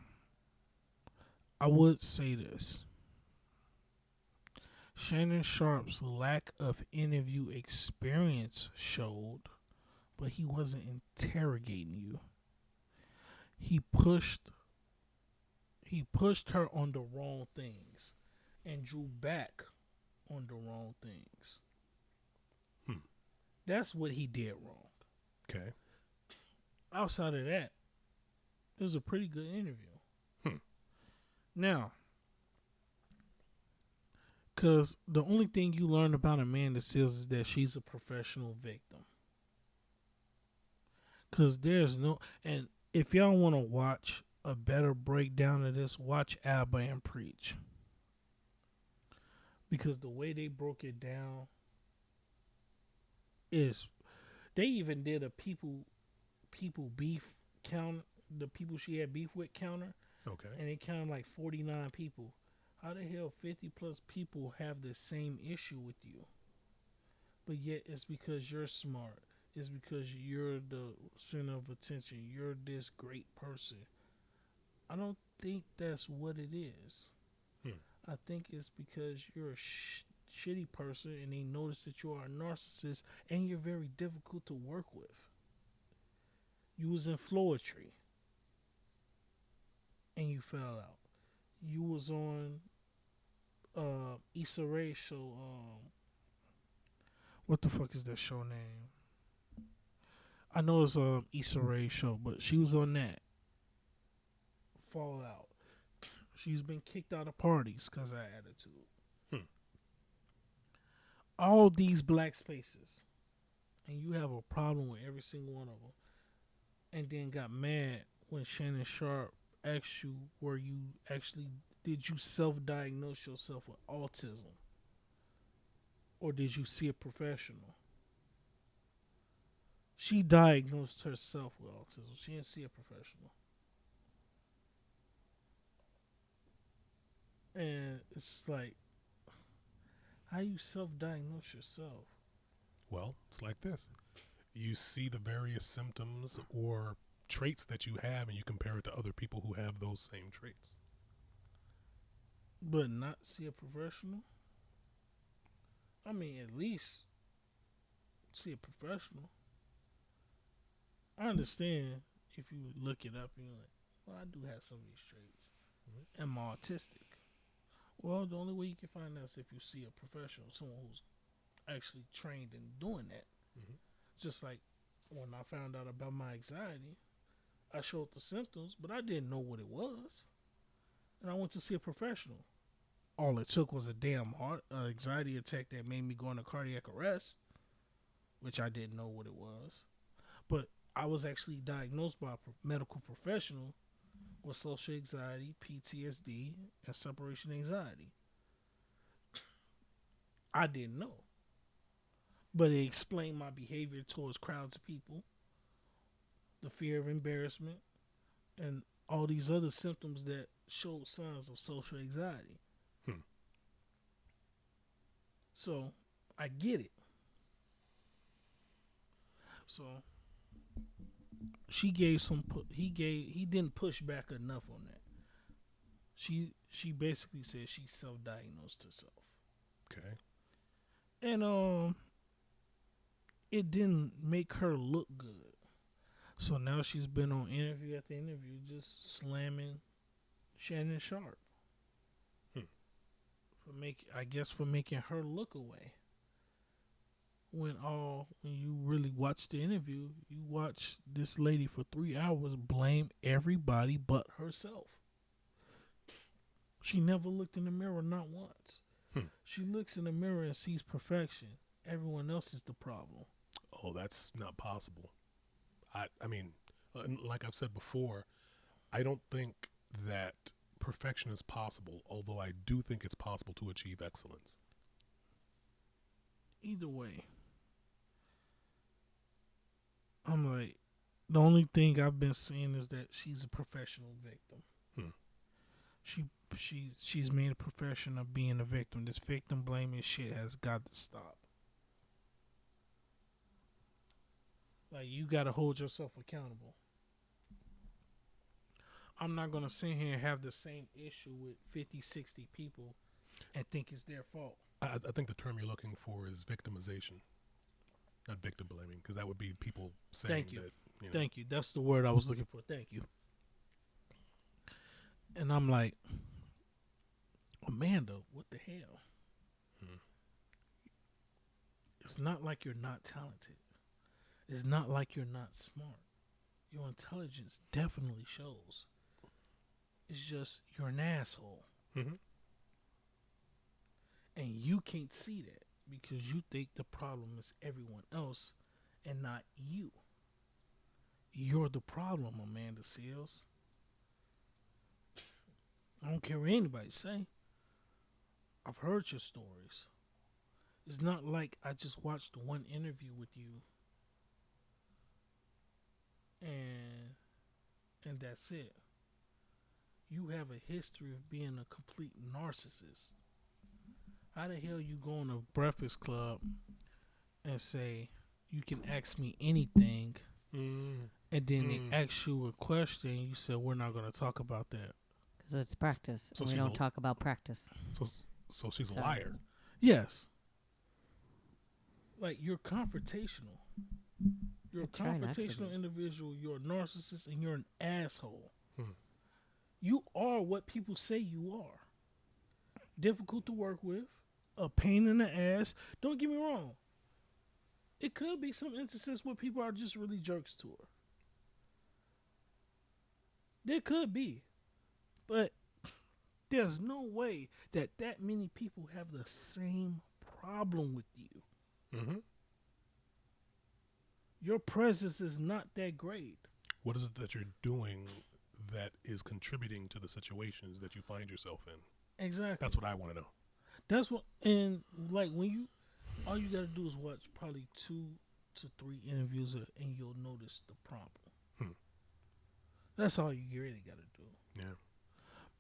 I would say this. Shannon Sharp's lack of interview experience showed, but he wasn't interrogating you. He pushed her on the wrong things and drew back on the wrong things. That's what he did wrong. Okay. Outside of that, it was a pretty good interview. Now, because the only thing you learn about Amanda Seals is that she's a professional victim. Because there's no... And if y'all want to watch a better breakdown of this, watch Abba and Preach. Because the way they broke it down is... They even did a people beef count, the people she had beef with counter. Okay. And it counted like 49 people. How the hell 50 plus people have the same issue with you? But yet it's because you're smart. It's because you're the center of attention. You're this great person. I don't think that's what it is. I think it's because you're a shitty person and they notice that you are a narcissist and you're very difficult to work with. You was in Floetry and you fell out. You was on Issa Rae's show. What the fuck is that show name? I know it's Issa Rae's show, but she was on that. Fall out. She's been kicked out of parties because of her attitude. All these black spaces, and you have a problem with every single one of them, and then got mad when Shannon Sharp asked you, did you self-diagnose yourself with autism? Or did you see a professional? She diagnosed herself with autism. She didn't see a professional. And it's like, how you self-diagnose yourself? Well, it's like this. You see the various symptoms or traits that you have and you compare it to other people who have those same traits. But not see a professional? I mean, at least see a professional. I understand if you look it up, and you're like, well, I do have some of these traits. Am I autistic? Well, the only way you can find that is if you see a professional, someone who's actually trained in doing that. Just like when I found out about my anxiety, I showed the symptoms, but I didn't know what it was. And I went to see a professional. All it took was a damn heart anxiety attack that made me go into cardiac arrest, which I didn't know what it was. But I was actually diagnosed by a medical professional with social anxiety, PTSD, and separation anxiety. I didn't know. But it explained my behavior towards crowds of people, the fear of embarrassment, and all these other symptoms that showed signs of social anxiety. So I get it. So she gave some. He didn't push back enough on that. She basically said she self-diagnosed herself. Okay. And it didn't make her look good. So now she's been on interview after interview just slamming Shannon Sharp. For making her look away. When you really watch the interview, you watch this lady for 3 hours blame everybody but herself. She never looked in the mirror, not once. She looks in the mirror and sees perfection. Everyone else is the problem. Oh, that's not possible. I mean, like I've said before, I don't think that perfection is possible, although I do think it's possible to achieve excellence. Either way, I'm like, the only thing I've been seeing is that she's a professional victim. She's made a profession of being a victim. This victim blaming shit has got to stop. Like, you got to hold yourself accountable. I'm not going to sit here and have the same issue with 50, 60 people and think it's their fault. I think the term you're looking for is victimization, not victim blaming, because that would be people saying Thank you. that. You know, Thank you. That's the word I was looking for. Thank you. And I'm like, Amanda, what the hell? It's not like you're not talented. It's not like you're not smart. Your intelligence definitely shows. It's just you're an asshole. And you can't see that because you think the problem is everyone else and not you. You're the problem, Amanda Seals. I don't care what anybody say. I've heard your stories. It's not like I just watched one interview with you and that's it. You have a history of being a complete narcissist. How the hell you go on a Breakfast Club and say you can ask me anything, and then they ask you a question, and you said we're not going to talk about that? Because it's practice. So And we she's don't talk about practice. So she's a Sorry. liar. Yes. Like, you're confrontational. You're a I try not to confrontational be. individual. You're a narcissist, and you're an asshole. You are what people say you are. Difficult to work with, a pain in the ass. Don't get me wrong. It could be some instances where people are just really jerks to her. There could be. But there's no way that many people have the same problem with you. Your presence is not that great. What is it that you're doing that is contributing to the situations that you find yourself in? Exactly. That's what I want to know. That's what, and like all you gotta do is watch probably 2 to 3 interviews and you'll notice the problem. That's all you really gotta do. Yeah.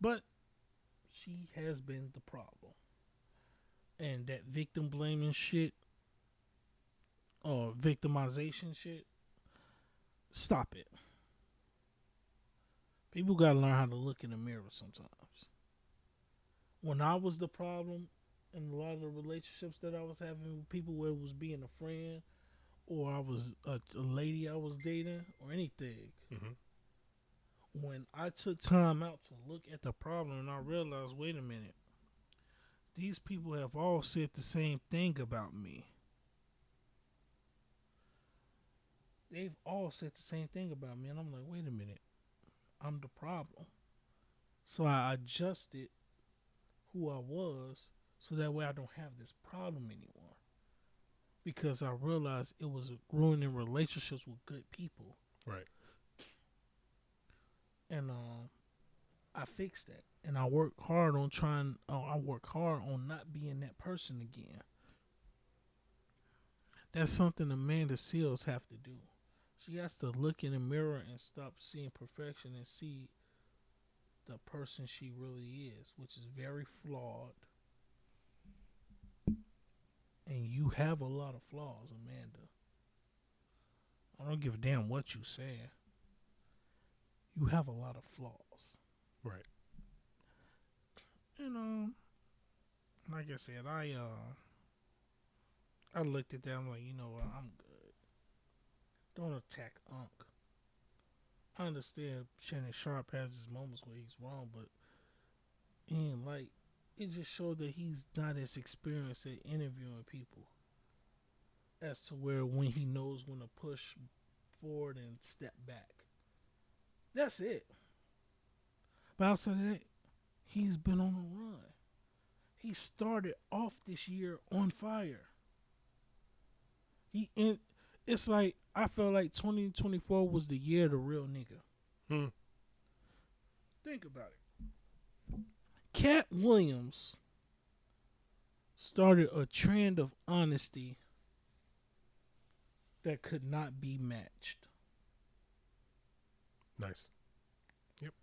But she has been the problem. And that victim blaming shit or victimization shit, stop it. People gotta learn how to look in the mirror sometimes. When I was the problem in a lot of the relationships that I was having with people, where it was being a friend or I was a lady I was dating, or anything. Mm-hmm. When I took time out to look at the problem, and I realized, wait a minute, these people have all said the same thing about me. They've all said the same thing about me, and I'm like, wait a minute, I'm the problem. So I adjusted who I was, so that way I don't have this problem anymore. Because I realized it was ruining relationships with good people, Right. and I fixed that, and I work hard on trying. I work hard on not being that person again. That's something Amanda Seals have to do. She has to look in the mirror and stop seeing perfection and see the person she really is, which is very flawed. And you have a lot of flaws, Amanda. I don't give a damn what you say. You have a lot of flaws. Right. And like I said, I looked at that. I'm like, you know what? I'm good. Don't attack Unc. I understand Shannon Sharp has his moments where he's wrong, but and like it just showed that he's not as experienced at interviewing people as to where when he knows when to push forward and step back. That's it. But outside of that, he's been on a run. He started off this year on fire. It's like I felt like 2024 was the year of the real nigga. Hmm. Think about it. Cat Williams started a trend of honesty that could not be matched. Nice. Yep.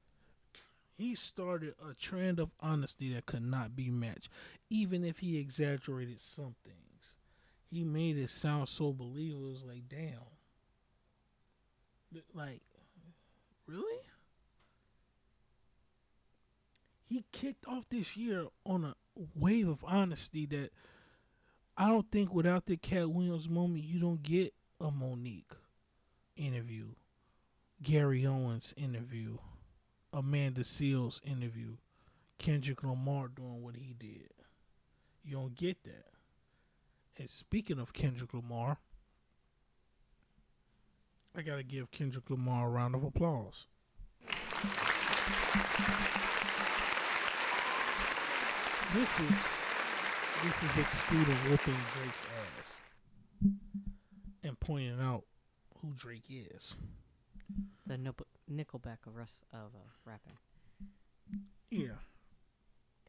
He started a trend of honesty that could not be matched. Even if he exaggerated some things, he made it sound so believable. It was like, damn. Like, really? He kicked off this year on a wave of honesty that I don't think without the Cat Williams moment, you don't get a Monique interview, Gary Owens interview, Amanda Seals interview, Kendrick Lamar doing what he did. You don't get that. And speaking of Kendrick Lamar, I gotta give Kendrick Lamar a round of applause. This is excluding whooping Drake's ass and pointing out who Drake is. The Nickelback of rapping. Yeah.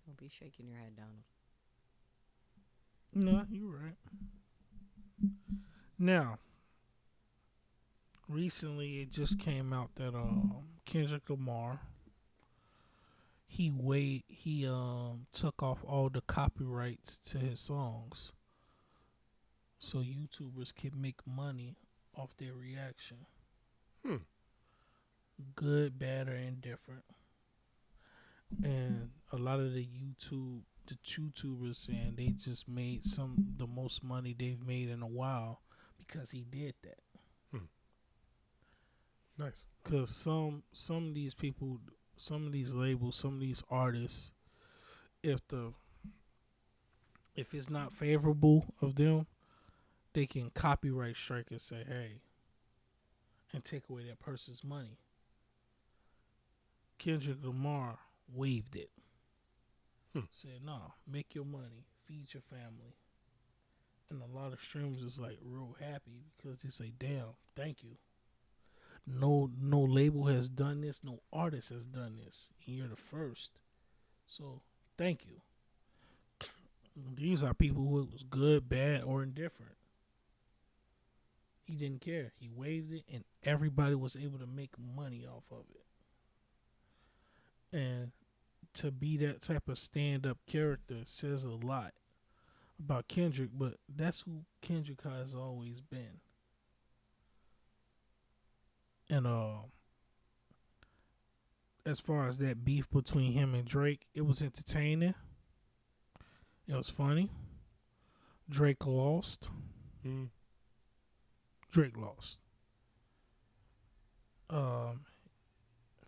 Don't be shaking your head, Donald. No, you're right. Now, recently it just came out that Kendrick Lamar he took off all the copyrights to his songs, so YouTubers can make money off their reaction. Good, bad, or indifferent. And a lot of the YouTubers saying they just made the most money they've made in a while because he did that. Nice. Because some of these people, some of these labels, some of these artists, if it's not favorable of them, they can copyright strike and say, hey, and take away that person's money. Kendrick Lamar waived it. Said, no, make your money, feed your family. And a lot of streamers is like real happy because they say, damn, thank you. No label has done this, no artist has done this, and you're the first. So, thank you. These are people who it was good, bad, or indifferent. He didn't care. He waived it, and everybody was able to make money off of it. And to be that type of stand-up character says a lot about Kendrick, but that's who Kendrick has always been. And as far as that beef between him and Drake, it was entertaining. It was funny. Drake lost. Drake lost.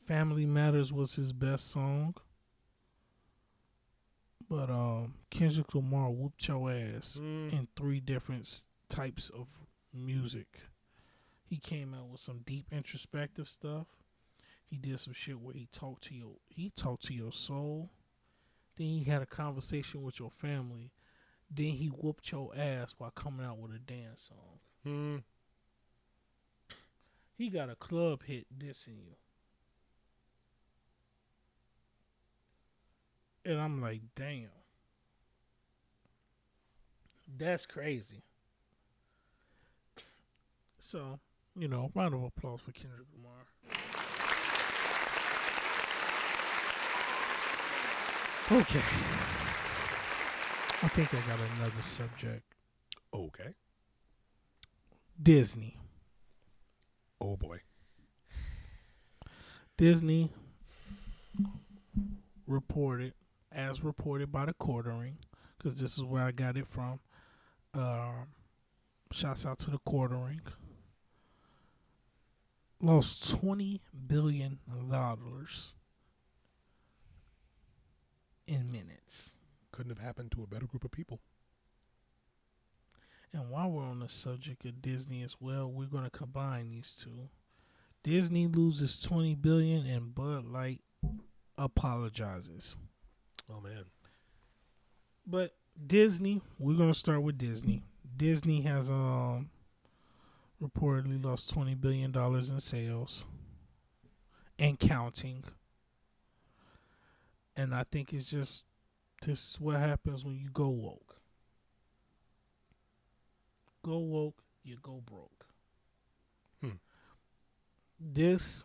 Family Matters was his best song. But Kendrick Lamar whooped your ass in 3 different types of music. He came out with some deep introspective stuff. He did some shit where he talked to your soul. Then he had a conversation with your family. Then he whooped your ass while coming out with a dance song. He got a club hit dissing you. And I'm like, damn. That's crazy. So, round of applause for Kendrick Lamar. Okay. I think I got another subject. Okay. Disney. Oh, boy. Disney reported by the Quartering, because this is where I got it from. Shouts out to the Quartering. Lost $20 billion in minutes. Couldn't have happened to a better group of people. And while we're on the subject of Disney as well, we're going to combine these two. Disney loses $20 billion and Bud Light apologizes. Oh, man. But Disney, we're going to start with Disney. Disney has reportedly lost $20 billion in sales and counting. And I think it's just, this is what happens when you go woke. Go woke, you go broke. This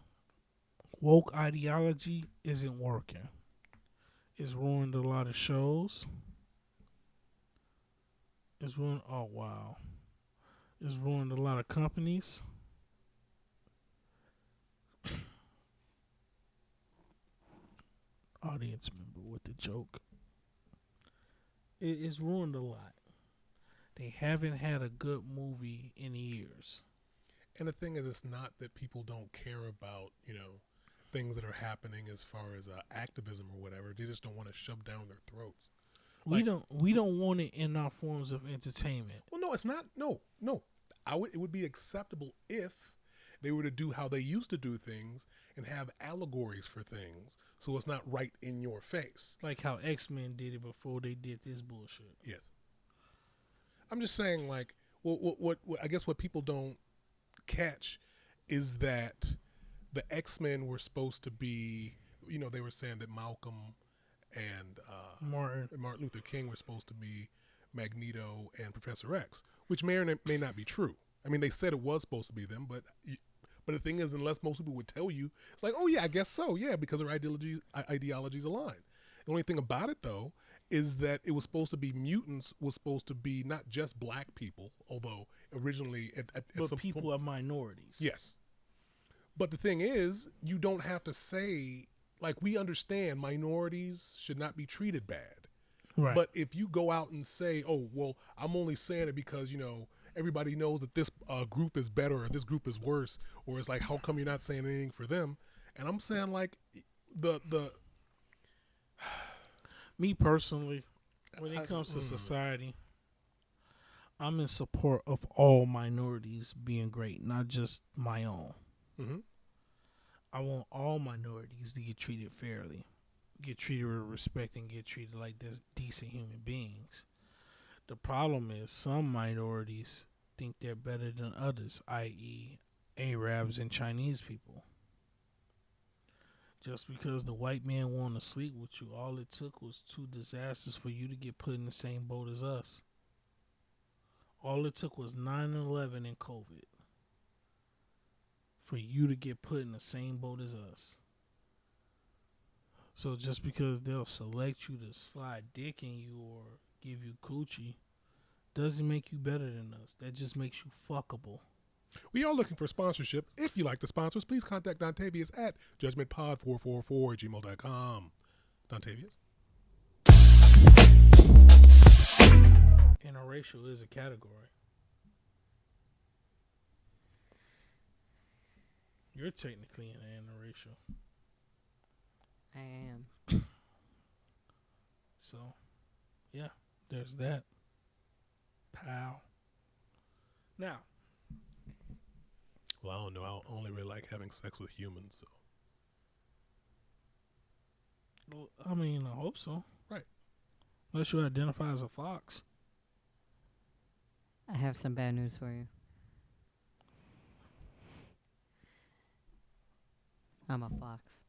woke ideology isn't working. It's ruined a lot of shows. It's ruined a lot of companies. Audience member with the joke. It's ruined a lot. They haven't had a good movie in years. And the thing is, it's not that people don't care about, things that are happening as far as activism or whatever. They just don't want to shove down their throats. We don't want it in our forms of entertainment. Well, no, it's not. No. It would be acceptable if they were to do how they used to do things and have allegories for things, so it's not right in your face. Like how X-Men did it before they did this bullshit. Yes. I'm just saying, like, what I guess what people don't catch is that the X-Men were supposed to be, they were saying that Malcolm and Martin Luther King were supposed to be Magneto and Professor X, which may or may not be true. I mean, they said it was supposed to be them, but the thing is, unless most people would tell you, it's like, oh yeah, I guess so, yeah, because their ideologies align. The only thing about it, though, is that it was supposed to be mutants was supposed to be not just black people, although originally but some people are minorities. Yes. But the thing is, you don't have to say, like, we understand minorities should not be treated bad. Right. But if you go out and say, oh, well, I'm only saying it because, everybody knows that this group is better or this group is worse, or it's like, how come you're not saying anything for them? And I'm saying, like, the me personally, when it comes to society, I'm in support of all minorities being great, not just my own. Mm-hmm. I want all minorities to get treated fairly, get treated with respect, and get treated like decent human beings. The problem is some minorities think they're better than others, i.e. Arabs and Chinese people. Just because the white man wanted to sleep with you, all it took was 2 disasters for you to get put in the same boat as us. All it took was 9/11 and COVID for you to get put in the same boat as us. So just because they'll select you to slide dick in you or give you coochie doesn't make you better than us. That just makes you fuckable. We are looking for sponsorship. If you like the sponsors, please contact Dontavius at judgmentpod444@gmail.com. Dontavius? Interracial is a category. You're technically an interracial. I am. So, yeah, there's that. Pow. Now, Well, I don't know. I only really like having sex with humans. So well, I mean, I hope so. Right. Unless you identify as a fox. I have some bad news for you. I'm a fox.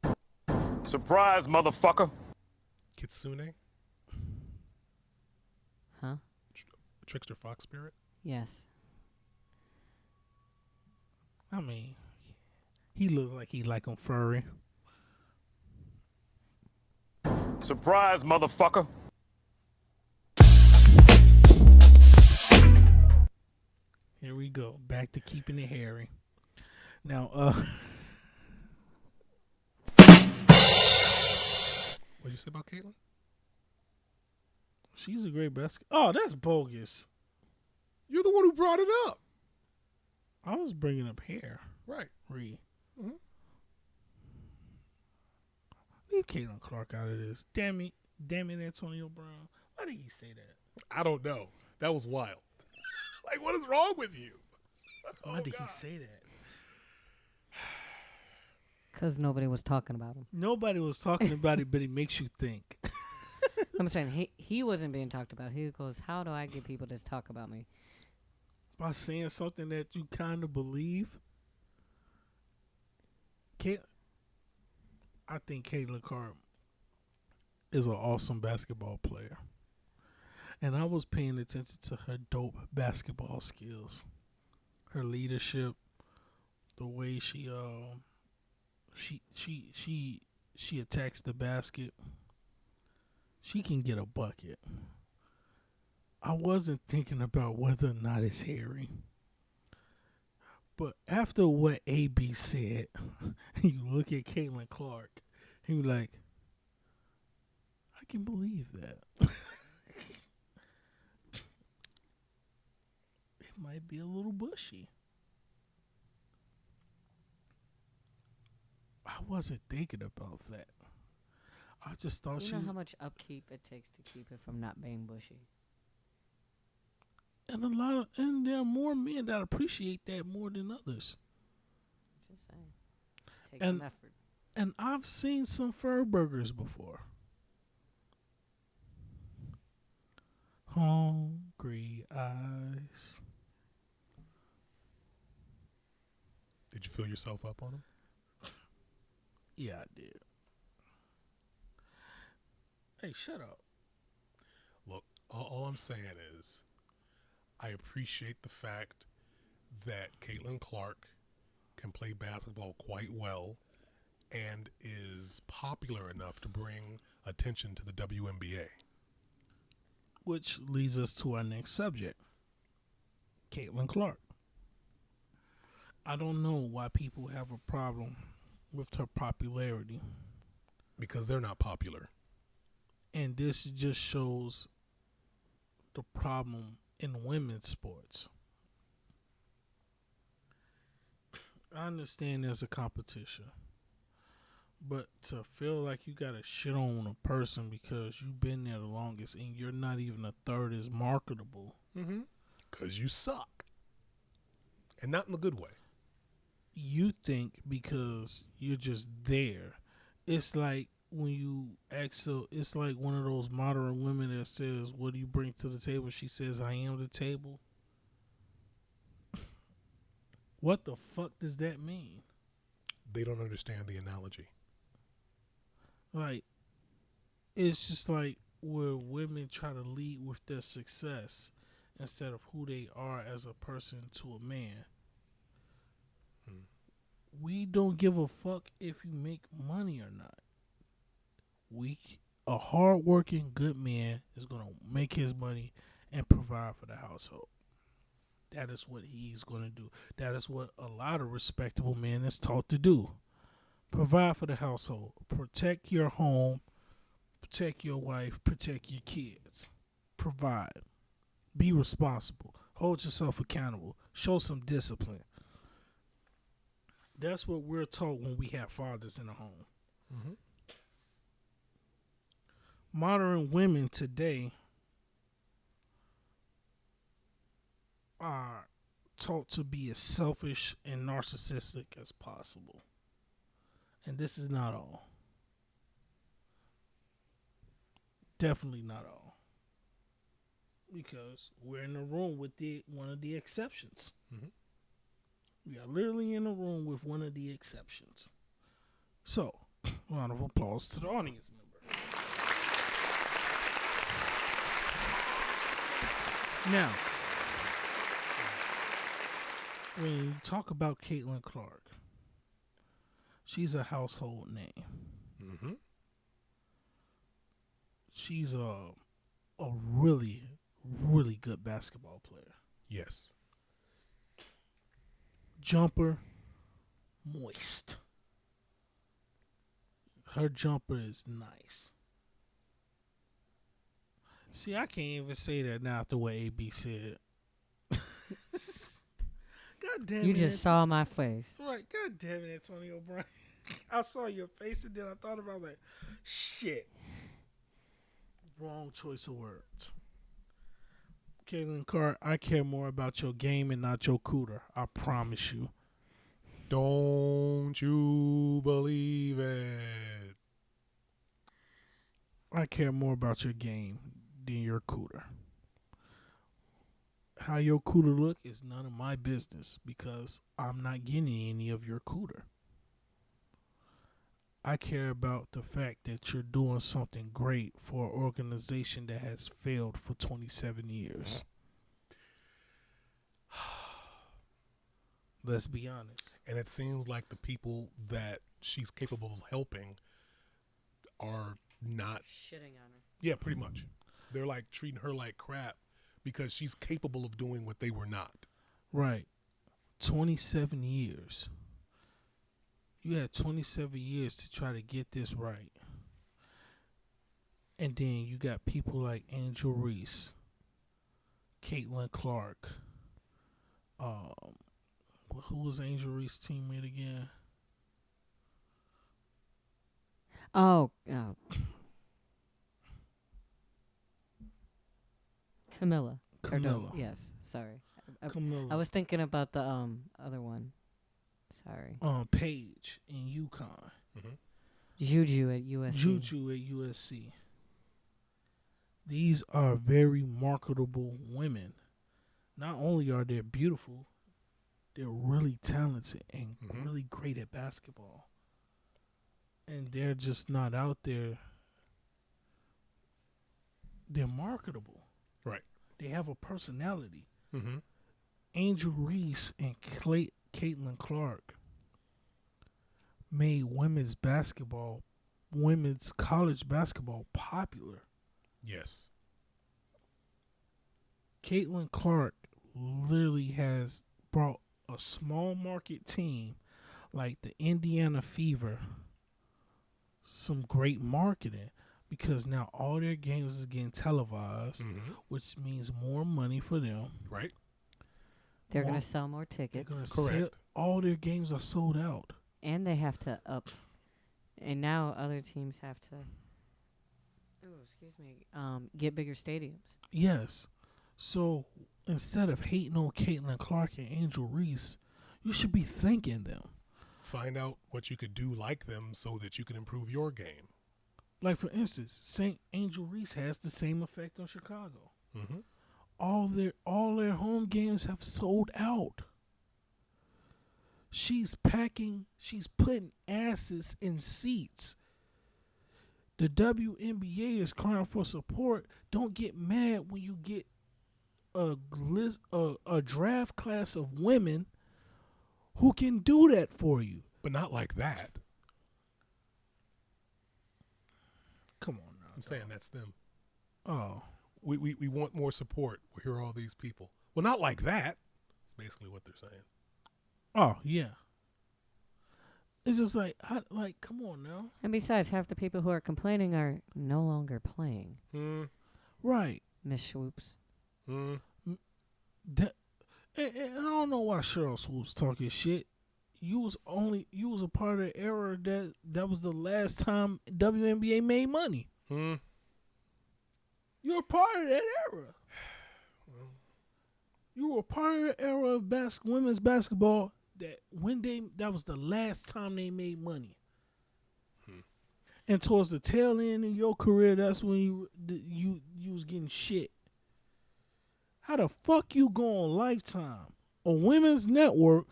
Surprise, motherfucker. Kitsune, Huh? trickster fox spirit. Yes. I mean, he look like he like 'em furry. Surprise, motherfucker. Here we go. Back to keeping it hairy. Now, What'd you say about Caitlyn? she's a great basketball. Oh, that's bogus. You're the one who brought it up. I was bringing up hair. Right. Leave Mhm. Caitlin Clark out of this. Damn it, Antonio Brown. Why did he say that? I don't know. That was wild. Like, what is wrong with you? Why did he say that? Because nobody was talking about him. Nobody was talking about it, but it makes you think. I'm saying he wasn't being talked about. He goes, how do I get people to talk about me? By saying something that you kind of believe. I think Caitlin Clark is an awesome basketball player. And I was paying attention to her dope basketball skills. Her leadership, the way she attacks the basket. She can get a bucket. I wasn't thinking about whether or not it's hairy. But after what AB said, you look at Caitlin Clark, and you're like, I can believe that. It might be a little bushy. I wasn't thinking about that. I just thought You know how much upkeep it takes to keep it from not being bushy. and there are more men that appreciate that more than others. Just saying. Takes some effort. And I've seen some fur burgers before. Hungry eyes. Did you fill yourself up on them? Yeah, I did. Hey, shut up. Look, all I'm saying is I appreciate the fact that Caitlin Clark can play basketball quite well and is popular enough to bring attention to the WNBA. Which leads us to our next subject. Caitlin Clark. I don't know why people have a problem with her popularity. Because they're not popular. And this just shows the problem in women's sports. I understand there's a competition. But to feel like you gotta shit on a person because you've been there the longest and you're not even a third as marketable. Mm-hmm. Because you suck. And not in the good way. You think because you're just there. It's like when you ask it's like one of those modern women that says, what do you bring to the table? She says, I am the table. What the fuck does that mean? They don't understand the analogy. Like, it's just like where women try to lead with their success instead of who they are as a person to a man. We don't give a fuck if you make money or not. A hardworking good man is going to make his money and provide for the household. That is what he's going to do. That is what a lot of respectable men is taught to do. Provide for the household. Protect your home. Protect your wife. Protect your kids. Provide. Be responsible. Hold yourself accountable. Show some discipline. That's what we're taught when we have fathers in the home. Mm-hmm. Modern women today are taught to be as selfish and narcissistic as possible. And this is not all. Definitely not all. Because we're in a room with one of the exceptions. Mm-hmm. We are literally in a room with one of the exceptions. So, round of applause to the audience member. Now, when you talk about Caitlin Clark, she's a household name. Mm-hmm. She's a really, really good basketball player. Yes. Jumper, moist. Her jumper is nice. See, I can't even say that now after what AB said. God damn it. You just saw my face. Right. God damn it, Antonio Brown. I saw your face and then I thought about like, shit. Wrong choice of words. Caitlin Clark, I care more about your game and not your cooter. I promise you. Don't you believe it? I care more about your game than your cooter. How your cooter look is none of my business because I'm not getting any of your cooter. I care about the fact that you're doing something great for an organization that has failed for 27 years. Let's be honest. And it seems like the people that she's capable of helping are not. Shitting on her. Yeah, pretty much. They're like treating her like crap because she's capable of doing what they were not. Right. 27 years. You had 27 years to try to get this right. And then you got people like Angel Reese, Caitlin Clark. Who was Angel Reese's teammate again? Oh. Camilla. Camilla. Yes, sorry. Camilla. I was thinking about the other one. Sorry. Paige in UConn. Mm-hmm. Juju at USC. Juju at USC. These are very marketable women. Not only are they beautiful, they're really talented and really great at basketball. And they're just not out there. They're marketable. Right. They have a personality. Mm-hmm. Angel Reese and Caitlin Clark made women's college basketball popular. Yes. Caitlin Clark literally has brought a small market team like the Indiana Fever some great marketing because now all their games is getting televised, which means more money for them. Right. They're going to sell more tickets. Correct. All their games are sold out. And they have to up. And now other teams have to, get bigger stadiums. Yes. So instead of hating on Caitlin Clark and Angel Reese, you should be thanking them. Find out what you could do like them so that you can improve your game. Like, for instance, St. Angel Reese has the same effect on Chicago. Mm-hmm. All their home games have sold out. She's putting asses in seats. The WNBA is crying for support. Don't get mad when you get a draft class of women who can do that for you. But not like that. Come on now. I'm saying that's them. Oh. We want more support. We hear all these people. Well, not like that. That's basically what they're saying. Oh, yeah. It's just like, come on now. And besides, half the people who are complaining are no longer playing. Right. Miss Swoops. And I don't know why Cheryl Swoops talking shit. you was a part of the era that was the last time WNBA made money. You're a part of that era. You were a part of the era of women's basketball that was the last time they made money. And towards the tail end of your career, that's when you was getting shit. How the fuck you go on Lifetime, a women's network,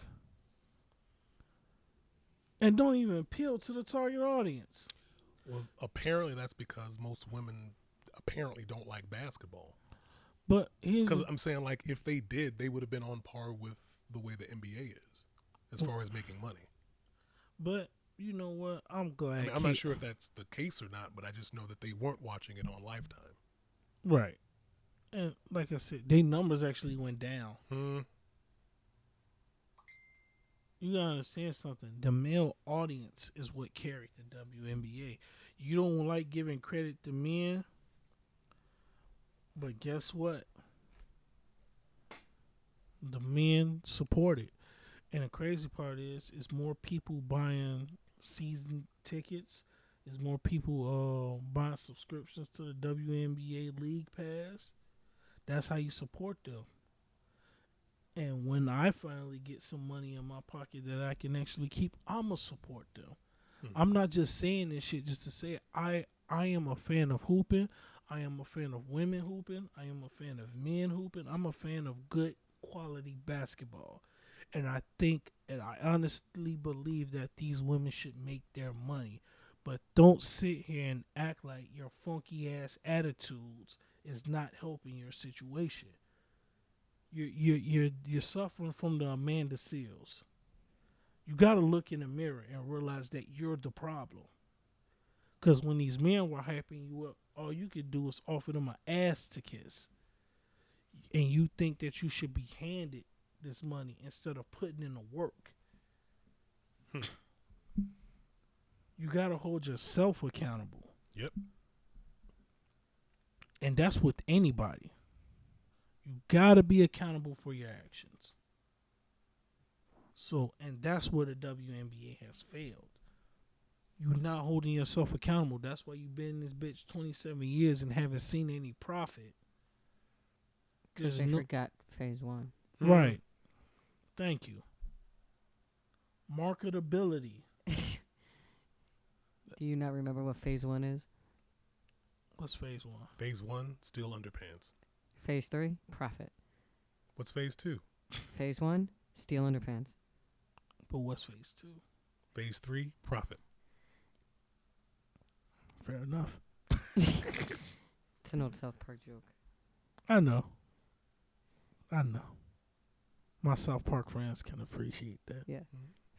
and don't even appeal to the target audience? Well, apparently that's because most women apparently don't like basketball. But because I'm saying, like, if they did, they would have been on par with the way the NBA is, as far as making money. But you know what? I'm glad. I mean, I'm not sure if that's the case or not, but I just know that they weren't watching it on Lifetime. Right. And like I said, their numbers actually went down. You gotta understand something. The male audience is what carried the WNBA. You don't like giving credit to men, but guess what? The men support it. And the crazy part is more people buying season tickets. There's more people buying subscriptions to the WNBA League Pass. That's how you support them. And when I finally get some money in my pocket that I can actually keep, I'm going to support them. I'm not just saying this shit just to say it. I am a fan of hooping. I am a fan of women hooping. I am a fan of men hooping. I'm a fan of good quality basketball. And I think and I honestly believe that these women should make their money. But don't sit here and act like your funky ass attitudes is not helping your situation. You're suffering from the Amanda Seals. You got to look in the mirror and realize that you're the problem. Because when these men were hyping you up, all you could do is offer them an ass to kiss. And you think that you should be handed this money instead of putting in the work. You got to hold yourself accountable. Yep. And that's with anybody. You got to be accountable for your actions. So, and that's where the WNBA has failed. You're not holding yourself accountable. That's why you've been in this bitch 27 years and haven't seen any profit. Because they forgot phase one. Right. Thank you. Marketability. Do you not remember what phase one is? What's phase one? Phase one, steel underpants. Phase 3, profit. What's phase 2? Phase 1, steel underpants. But what's phase 2? Phase 3, profit. Fair enough. It's an old South Park joke. I know. My South Park friends can appreciate that. Yeah.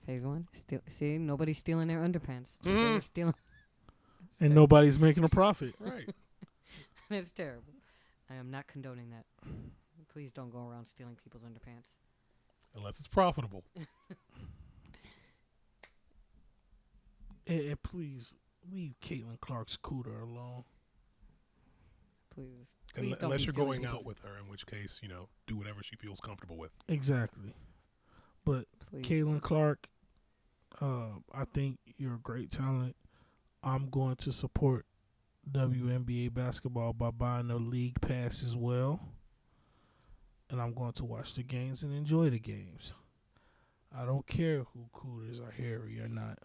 Phase 1, see, nobody's stealing their underpants. They're stealing. And nobody's making a profit. Right. That's terrible. I am not condoning that. Please don't go around stealing people's underpants. Unless it's profitable. And please leave Caitlin Clark's cooter alone. Please. Unless you're going out with her, in which case, do whatever she feels comfortable with. Exactly. But Please. Caitlin Clark, I think you're a great talent. I'm going to support WNBA basketball by buying a league pass as well. And I'm going to watch the games and enjoy the games. I don't care who cooters are hairy or not.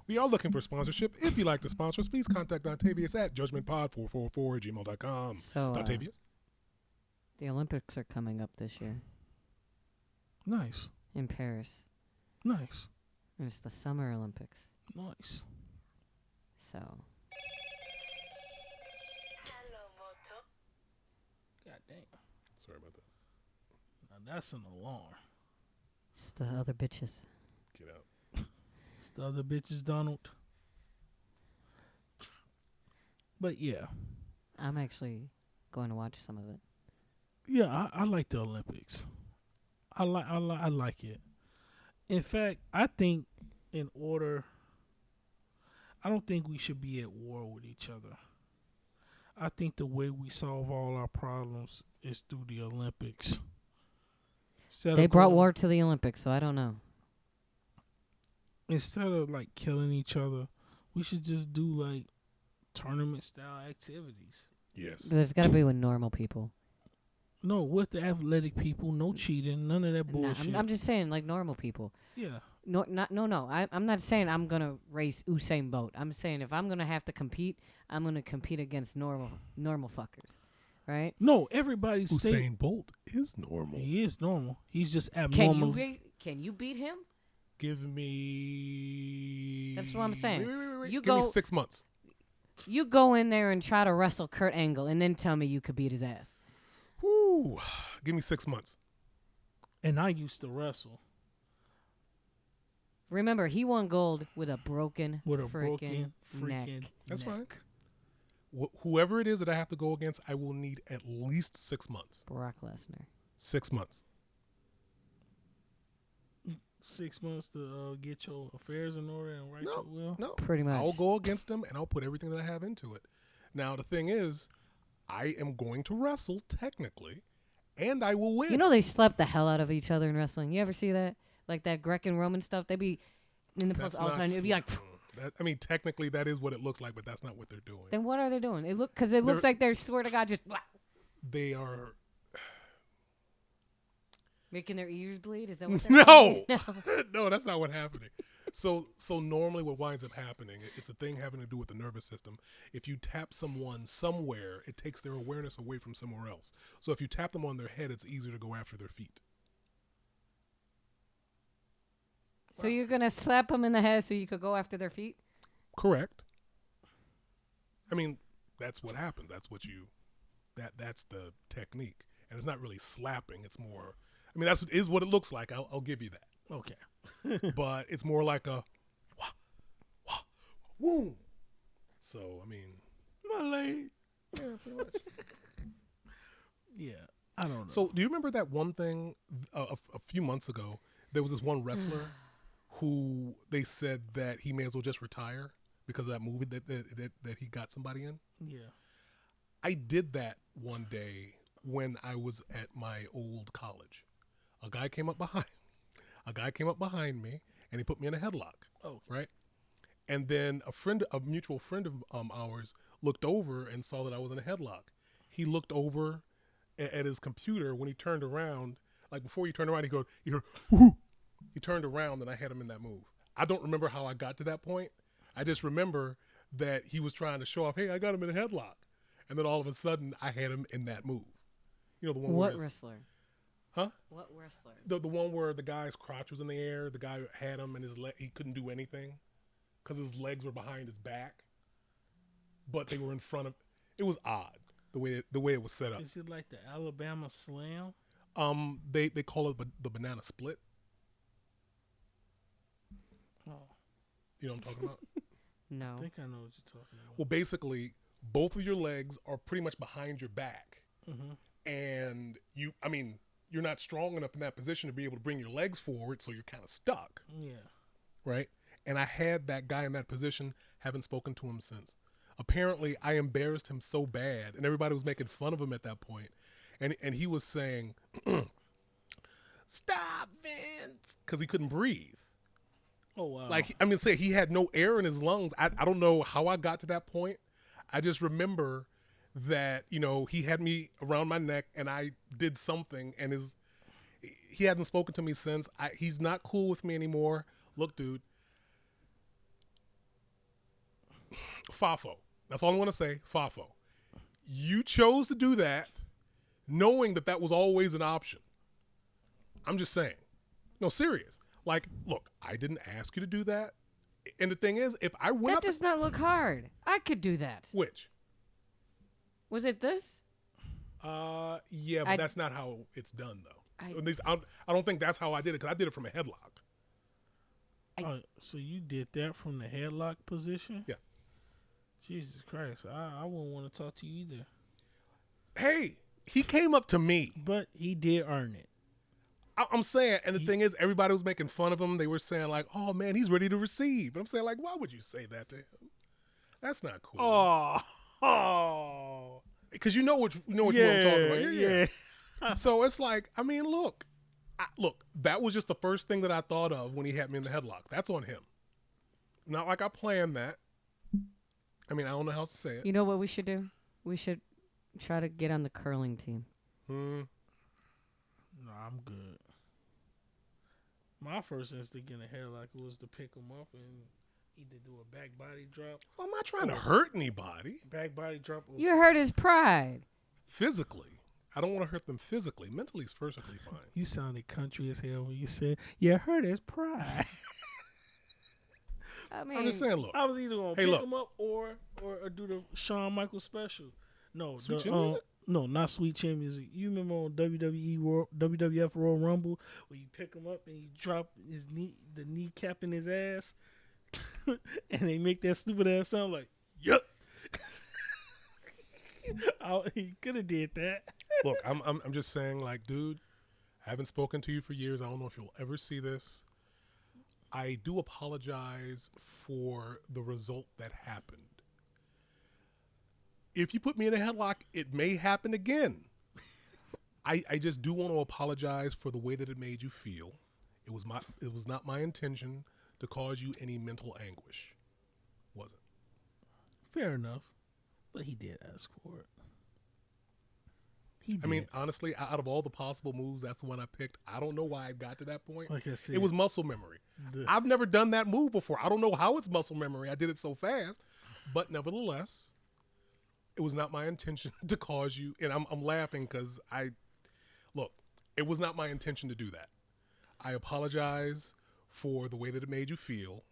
We are looking for sponsorship. If you'd like to sponsor us, please contact Octavius at judgmentpod444@gmail.com. So, Octavius? the Olympics are coming up this year Nice. in Paris. Nice. And it's the Summer Olympics. Nice. So, God damn. Sorry about that. Now that's an alarm. it's the other bitches. Get out. It's the other bitches, Donald. But yeah. I'm actually going to watch some of it. Yeah, I like the Olympics. I like it. In fact, I think I don't think we should be at war with each other. I think the way we solve all our problems is through the Olympics. They brought war to the Olympics, so I don't know. instead of like killing each other, we should just do like tournament style activities. Yes. There's got to be with normal people. No, with the athletic people, no cheating, none of that Nah, bullshit. I'm just saying, like normal people. Yeah. No. I'm not saying I'm gonna race Usain Bolt. I'm saying if I'm gonna have to compete, I'm gonna compete against normal fuckers, right? No, everybody Usain Bolt is normal. He is normal. He's just Can abnormal. can you beat him? Give me. That's what I'm saying. Wait. You Give me go- 6 months. You go in there and try to wrestle Kurt Angle, and then tell me you could beat his ass. Woo. Give me 6 months. And I used to wrestle Remember, he won gold with a broken with a freaking broken neck. freaking. That's neck. fine. Whoever it is that I have to go against, I will need at least 6 months. Brock Lesnar. 6 months. 6 months to get your affairs in order and right your will. No. Pretty much. I'll go against him and I'll put everything that I have into it. Now, the thing is, I am going to wrestle technically, and I will win. You know they slapped the hell out of each other in wrestling. You ever see that? Like that Greek and Roman stuff. They be in the post all the time. It'd be like. I mean, technically, that is what it looks like, but that's not what they're doing. Then what are they doing? It looks like they're swear to God just They are. making their ears bleed. Is that what? No, no. no, that's not what's happening. So normally, what winds up happening, it's a thing having to do with the nervous system. If you tap someone somewhere, it takes their awareness away from somewhere else. So if you tap them on their head, it's easier to go after their feet. So you're gonna slap them in the head so you could go after their feet? Correct. I mean, that's what happens. That's the technique, and it's not really slapping. It's more. I mean, that's what it looks like. I'll give you that. Okay. But it's more like a wah, wah, woo. So, I mean, My leg. yeah, pretty much. Yeah. I don't know. So, do you remember that one thing a few months ago? There was this one wrestler who they said that he may as well just retire because of that movie that he got somebody in. Yeah. I did that one day when I was at my old college. A guy came up behind me, and he put me in a headlock. Oh. Right. And then a mutual friend of ours, looked over and saw that I was in a headlock. He looked over at his computer. When he turned around, like before he turned around, he heard, whoo! He turned around and I had him in that move. I don't remember how I got to that point. I just remember that he was trying to show off, hey, I got him in a headlock. And then all of a sudden, I had him in that move. You know, the one What where wrestler? Huh? What wrestler? The one where the guy's crotch was in the air, the guy had him and he couldn't do anything because his legs were behind his back, but they were in front of. It was odd the way it was set up. Is it like the Alabama Slam? They call it the banana split. Oh, You know what I'm talking about? No. I think I know what you're talking about. Well, basically, both of your legs are pretty much behind your back, and you're not strong enough in that position to be able to bring your legs forward, so you're kind of stuck. Yeah. Right? And I had that guy in that position, haven't spoken to him since. Apparently, I embarrassed him so bad, and everybody was making fun of him at that point. And he was saying, stop, Vince, because he couldn't breathe. Oh, wow. Like, say he had no air in his lungs. I don't know how I got to that point. I just remember that, he had me around my neck, and I did something, and he hadn't spoken to me since. He's not cool with me anymore. Look, dude. Fafo. That's all I want to say. Fafo. You chose to do that knowing that was always an option. I'm just saying. No, serious. Like, look, I didn't ask you to do that. And the thing is, if I went That does not look hard. I could do that. Which? Was it this? Yeah, but that's not how it's done, though. I- At least I don't think that's how I did it, because I did it from a headlock. So you did that from the headlock position? Yeah. Jesus Christ. I wouldn't want to talk to you either. Hey, he came up to me. But he did earn it. I'm saying, and the thing is, everybody was making fun of him. They were saying, like, oh, man, he's ready to receive. And I'm saying, like, why would you say that to him? That's not cool. Oh. Because you know what I'm talking about. Yeah. So it's like, look, that was just the first thing that I thought of when he had me in the headlock. That's on him. not like I planned that. I mean, I don't know how else to say it. You know what we should do? We should try to get on the curling team. No, I'm good. My first instinct in the headlock was to pick him up and either do a back body drop. Well, I'm not trying to hurt anybody. Back body drop. Or You hurt his pride. Physically. I don't want to hurt them physically. Mentally is perfectly fine. You sounded country as hell when you said, "Yeah, hurt his pride." I mean, I'm just saying, look. I was either gonna Hey, pick look. him up or do the Shawn Michaels special. No, Sweet the, Chin Music? No, not Sweet Chin Music. You remember on WWF Royal Rumble where you pick him up and you drop his the kneecap in his ass, and they make that stupid ass sound like, "Yup." He could have did that. Look, I'm just saying, like, dude, I haven't spoken to you for years. I don't know if you'll ever see this. I do apologize for the result that happened. If you put me in a headlock, it may happen again. I just do want to apologize for the way that it made you feel. It was not my intention to cause you any mental anguish. Was it? Fair enough, but he did ask for it. He did. I mean, honestly, out of all the possible moves, that's the one I picked. I don't know why I got to that point. Like I said, It was muscle memory. I've never done that move before. I don't know how it's muscle memory. I did it so fast. But nevertheless, it was not my intention to cause you. And I'm laughing because it was not my intention to do that. I apologize for the way that it made you feel.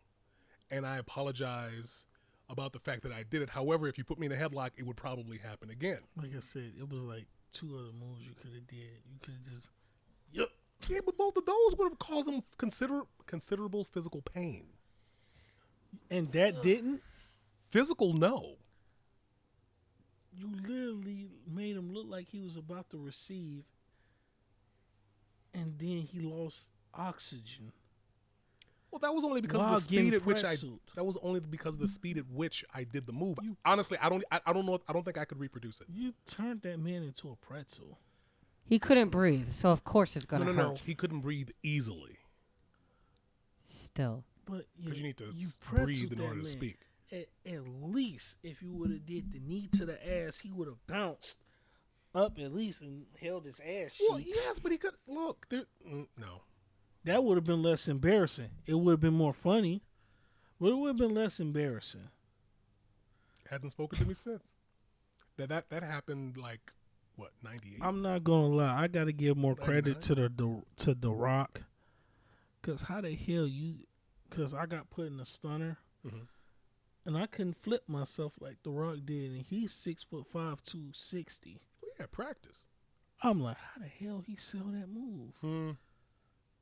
And I apologize about the fact that I did it. However, if you put me in a headlock, it would probably happen again. like I said, it was like 2 other moves you could have did. You could have just, yup. Yeah, but both of those would have caused them considerable physical pain. And that didn't. Physical, no. You literally made him look like he was about to receive, and then he lost oxygen. Well, that was only because While of the speed getting at which pretzeled. That was only because of the speed at which I did the move. Honestly, I don't know. I don't think I could reproduce it. You turned that man into a pretzel. he couldn't breathe, so of course it's gonna No. hurt. He couldn't breathe easily Still, But because you need to pretzeled breathe in that order to man. speak. At least if you would have did the knee to the ass, he would have bounced up at least and held his ass cheeks. Well, yes, but he could look. No. That would have been less embarrassing. It would have been more funny, but it would have been less embarrassing. Hadn't spoken to me since. That happened like what 98. I'm not gonna lie. I gotta give more credit 99? to the Rock, cause how the hell you? Cause I got put in a stunner, and I couldn't flip myself like the Rock did, and he's 6'5", 260. Well, yeah, practice. I'm like, how the hell he sell that move?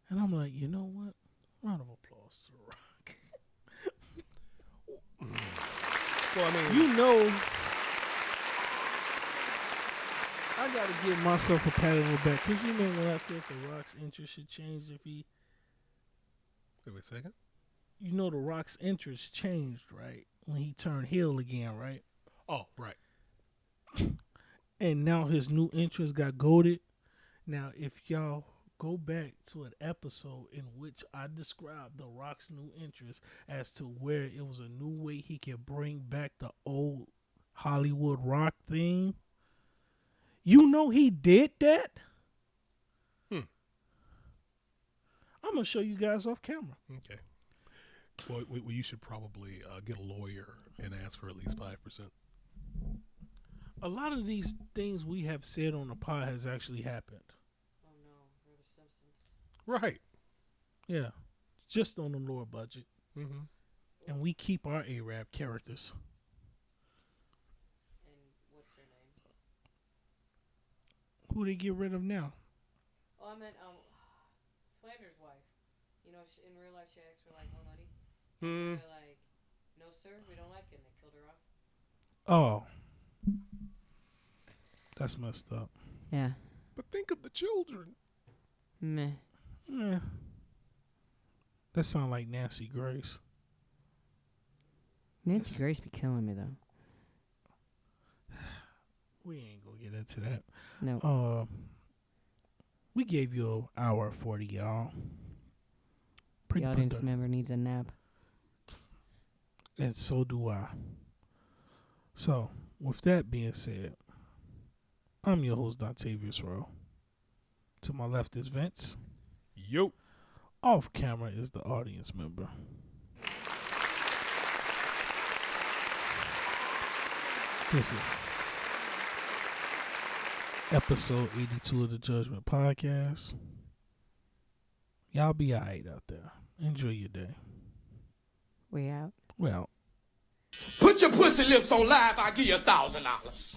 And I'm like, you know what? Round of applause to the Rock. Well, I mean, You know, I gotta give myself a pat on the back, cause you know when I said the Rock's interest should change if he, wait a second. you know, the Rock's interest changed, right? When he turned heel again, right? Oh, right. And now his new interest got goaded. Now, if y'all go back to an episode in which I described the Rock's new interest as to where it was a new way he could bring back the old Hollywood Rock theme, you know he did that. I'm gonna show you guys off camera. Okay. Well, you should probably get a lawyer and ask for at least 5%. A lot of these things we have said on the pod has actually happened. oh no, we're the Simpsons. Right. Yeah, just on the lower budget, Mm-hmm. and we keep our Arab characters. And what's her name? Who they get rid of now? Oh, I meant Flanders' wife. You know, in real life, she asked for like more money. And they're like, "No, sir, we don't like it." And they killed her off. Oh, that's messed up. Yeah. But think of the children. Meh. Yeah. That sound like Nancy Grace. Nancy Grace be killing me though. We ain't gonna get into that. No. We gave you an hour 40, y'all. The audience member needs a nap. And so do I. So, with that being said, I'm your host, Dontavius Rowe. To my left is Vince. Yo. Off camera is the audience member. This is episode 82 of the Judgment Podcast. Y'all be alright out there. Enjoy your day. We out. Well, Put your pussy lips on live, I'll give you $1,000.